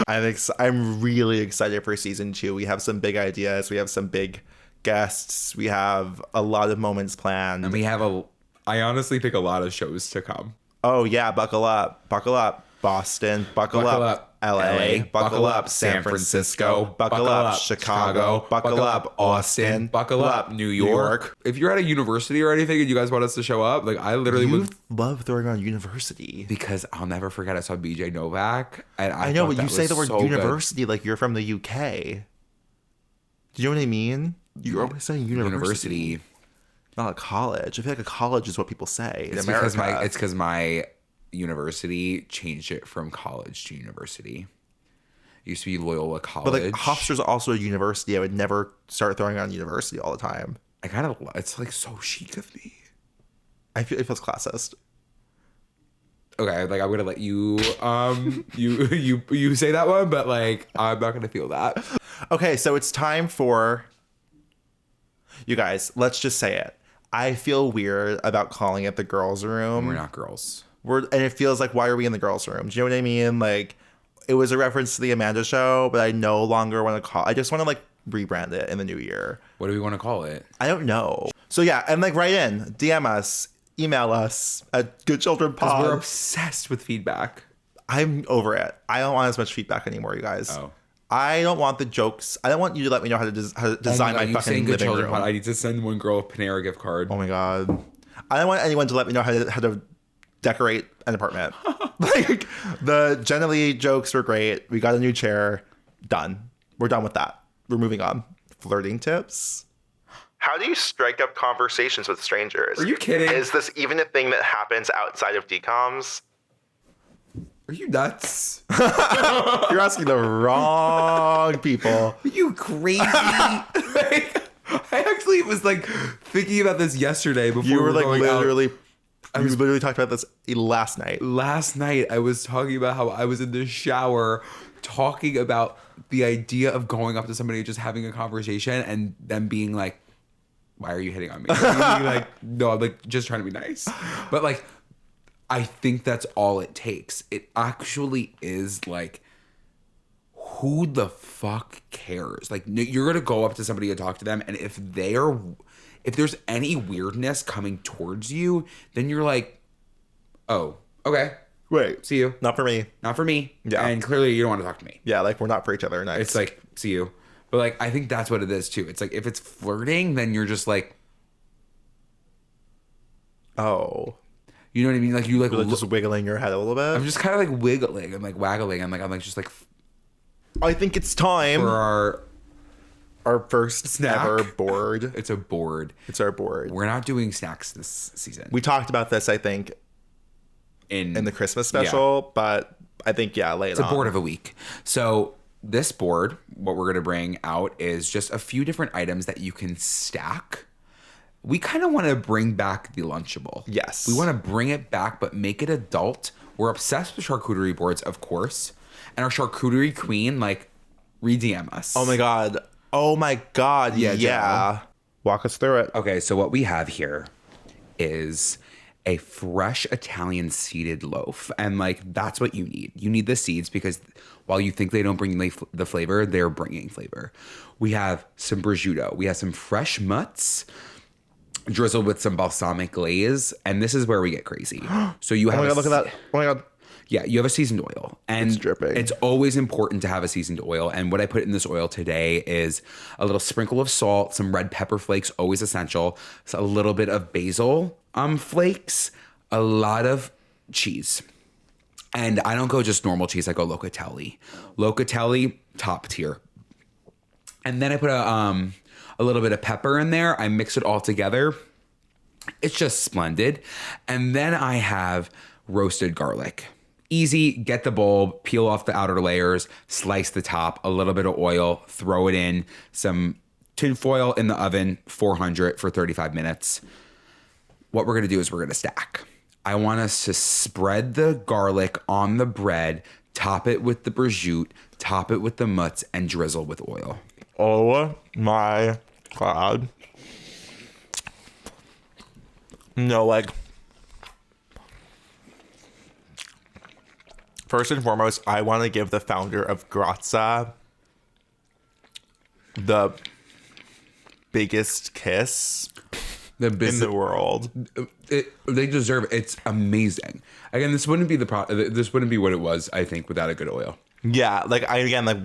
I'm really excited for season 2. We have some big ideas. We have some big guests. We have a lot of moments planned. And we have I honestly think a lot of shows to come. Oh yeah, buckle up. Boston, buckle up. LA, buckle up. San Francisco, buckle up. Chicago, buckle up. Austin, buckle up. New York. If you're at a university or anything and you guys want us to show up, like, I literally would love throwing on university. Because I'll never forget, I saw BJ Novak. And I know, but you say the word university like you're from the UK. Do you know what I mean? You're always saying university. Not a college. I feel like a college is what people say in America. It's because my university changed it from college to university. It used to be Loyola College. But like, Hofstra's also a university. I would never start throwing on university all the time. It's like so chic of me. I feel it feels classist. Okay, like, I'm gonna let you you say that one, but like, I'm not gonna feel that. Okay, so it's time for, you guys, let's just say it. I feel weird about calling it the girls' room. We're not girls. and it feels like, why are we in the girls' room? Do you know what I mean? Like, it was a reference to the Amanda show, but I no longer want to I just want to like rebrand it in the new year. What do we want to call it? I don't know. So yeah, and like write in, DM us, email us at Good Children Pod. Because we're obsessed with feedback. I'm over it. I don't want as much feedback anymore, you guys. Oh. I don't want the jokes. I don't want you to let me know how to design my fucking Good living Children room. Pod. I need to send one girl a Panera gift card. Oh my god. I don't want anyone to let me know how to decorate an apartment. Like, the Jenna Lee jokes were great. We got a new chair. Done. We're done with that. We're moving on. Flirting tips. How do you strike up conversations with strangers? Are you kidding? Is this even a thing that happens outside of DCOMs? Are you nuts? You're asking the wrong people. Are you crazy? Like, I actually was like thinking about this yesterday before You were like going out. literally. I was literally talking about this last night. Last night I was talking about how I was in the shower talking about the idea of going up to somebody and just having a conversation and them being like, why are you hitting on me? And being like, no, I'm like just trying to be nice. But like, I think that's all it takes. It actually is like, who the fuck cares? Like, you're going to go up to somebody and talk to them. And if there's any weirdness coming towards you, then you're like, oh, okay. Wait. See you. Not for me. Not for me. Yeah. And clearly you don't want to talk to me. Yeah, like we're not for each other. Nice. It's like, see you. But like, I think that's what it is too. It's like, if it's flirting, then you're just like, oh. You know what I mean? Like, you're just wiggling your head a little bit. I'm just kind of like wiggling and like waggling. I'm like just like, I think it's time for our first snack. ever board. It's a board. It's our board. We're not doing snacks this season. We talked about this, I think, in the Christmas special, but I think, lay it on. It's a board of a week. So this board, what we're going to bring out is just a few different items that you can stack. We kind of want to bring back the Lunchable. Yes. We want to bring it back, but make it adult. We're obsessed with charcuterie boards, of course. And our charcuterie queen, like, re-DM us. Oh my God. Yeah. Walk us through it. Okay, so what we have here is a fresh Italian seeded loaf. And, like, that's what you need. You need the seeds because while you think they don't bring the flavor, they're bringing flavor. We have some prosciutto. We have some fresh mutts drizzled with some balsamic glaze, and this is where we get crazy. So you have look at that. Oh my God. Yeah, you have a seasoned oil, and It's dripping. It's always important to have a seasoned oil. And what I put in this oil today is a little sprinkle of salt, some red pepper flakes, always essential, so a little bit of basil flakes, a lot of cheese. And I don't go just normal cheese, I go locatelli. Locatelli, top tier. And then I put a little bit of pepper in there. I mix it all together. It's just splendid. And then I have roasted garlic. Easy, get the bulb, peel off the outer layers, slice the top, a little bit of oil, throw it in, some tin foil in the oven, 400 for 35 minutes. What we're gonna do is we're gonna stack. I want us to spread the garlic on the bread, top it with the prosciutto, top it with the mutts, and drizzle with oil. Oh my God. No, like, first and foremost, I want to give the founder of Grazza the biggest kiss in the world. They deserve it. It's amazing. Again, this wouldn't be this wouldn't be what it was, I think, without a good oil. Yeah, like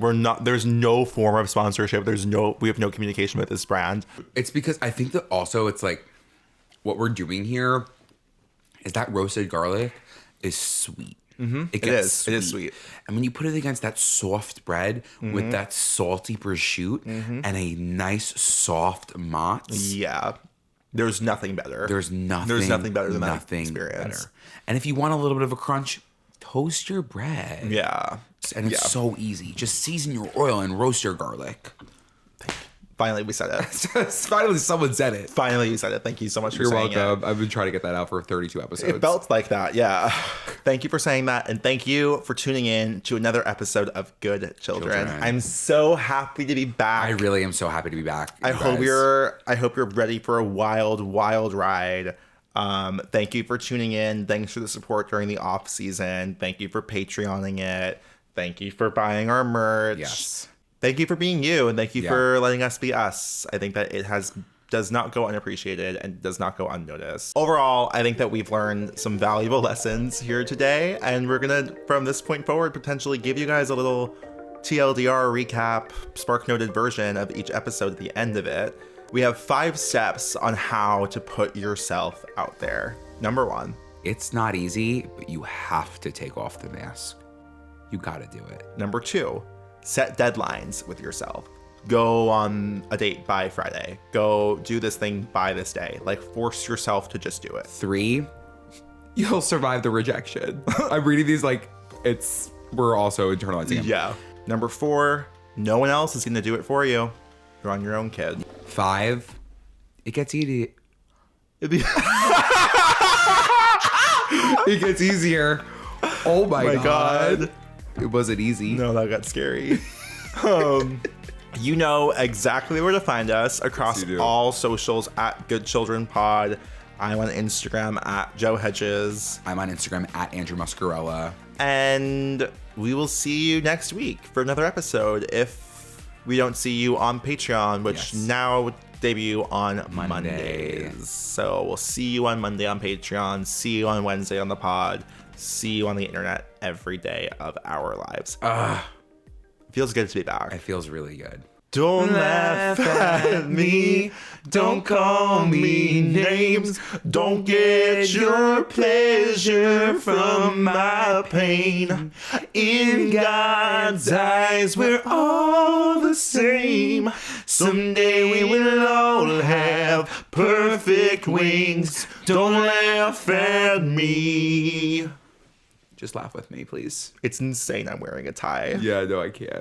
we're not, there's no form of sponsorship. We have no communication with this brand. It's because I think that also it's like what we're doing here is that roasted garlic is sweet. Mm-hmm. It is sweet. And when you put it against that soft bread with that salty prosciutto and a nice soft mozz. Yeah. There's nothing better. There's nothing better than that experience. Better. And if you want a little bit of a crunch, toast your bread. Yeah. And it's so easy. Just season your oil and roast your garlic. Finally, we said it. Finally, someone said it. Finally, you said it. Thank you so much for saying it. You're welcome. I've been trying to get that out for 32 episodes. It felt like that, yeah. Thank you for saying that, and thank you for tuning in to another episode of Good Children. I'm so happy to be back. I really am so happy to be back. I hope you're ready for a wild, wild ride. Thank you for tuning in. Thanks for the support during the off season. Thank you for Patreoning it. Thank you for buying our merch. Yes. Thank you for being you, and thank you for letting us be us. I think that it does not go unappreciated and does not go unnoticed. Overall, I think that we've learned some valuable lessons here today, and we're gonna, from this point forward, potentially give you guys a little TLDR recap, spark noted version of each episode at the end of it. We have 5 steps on how to put yourself out there. Number 1. It's not easy, but you have to take off the mask. You gotta do it. Number 2, set deadlines with yourself. Go on a date by Friday. Go do this thing by this day. Like, force yourself to just do it. 3, you'll survive the rejection. I'm reading these like we're also internalizing them. Yeah. Number 4, no one else is gonna do it for you. You're on your own, kid. 5, it gets easy. It gets easier. Oh my God. It wasn't easy. No, that got scary. You know exactly where to find us across all socials at Good Children Pod. I'm on Instagram at Joe Hegyes. I'm on Instagram at Andrew Muscarella. And we will see you next week for another episode if we don't see you on Patreon, which now debut on Mondays. So we'll see you on Monday on Patreon, see you on Wednesday on the pod, see you on the internet every day of our lives. Feels good to be back. It feels really good. Don't laugh at me, don't call me names, don't get your pleasure from my pain. In God's eyes, we're all the same. Someday we will all have perfect wings. Don't laugh at me. Just laugh with me, please. It's insane I'm wearing a tie. Yeah, no, I can't.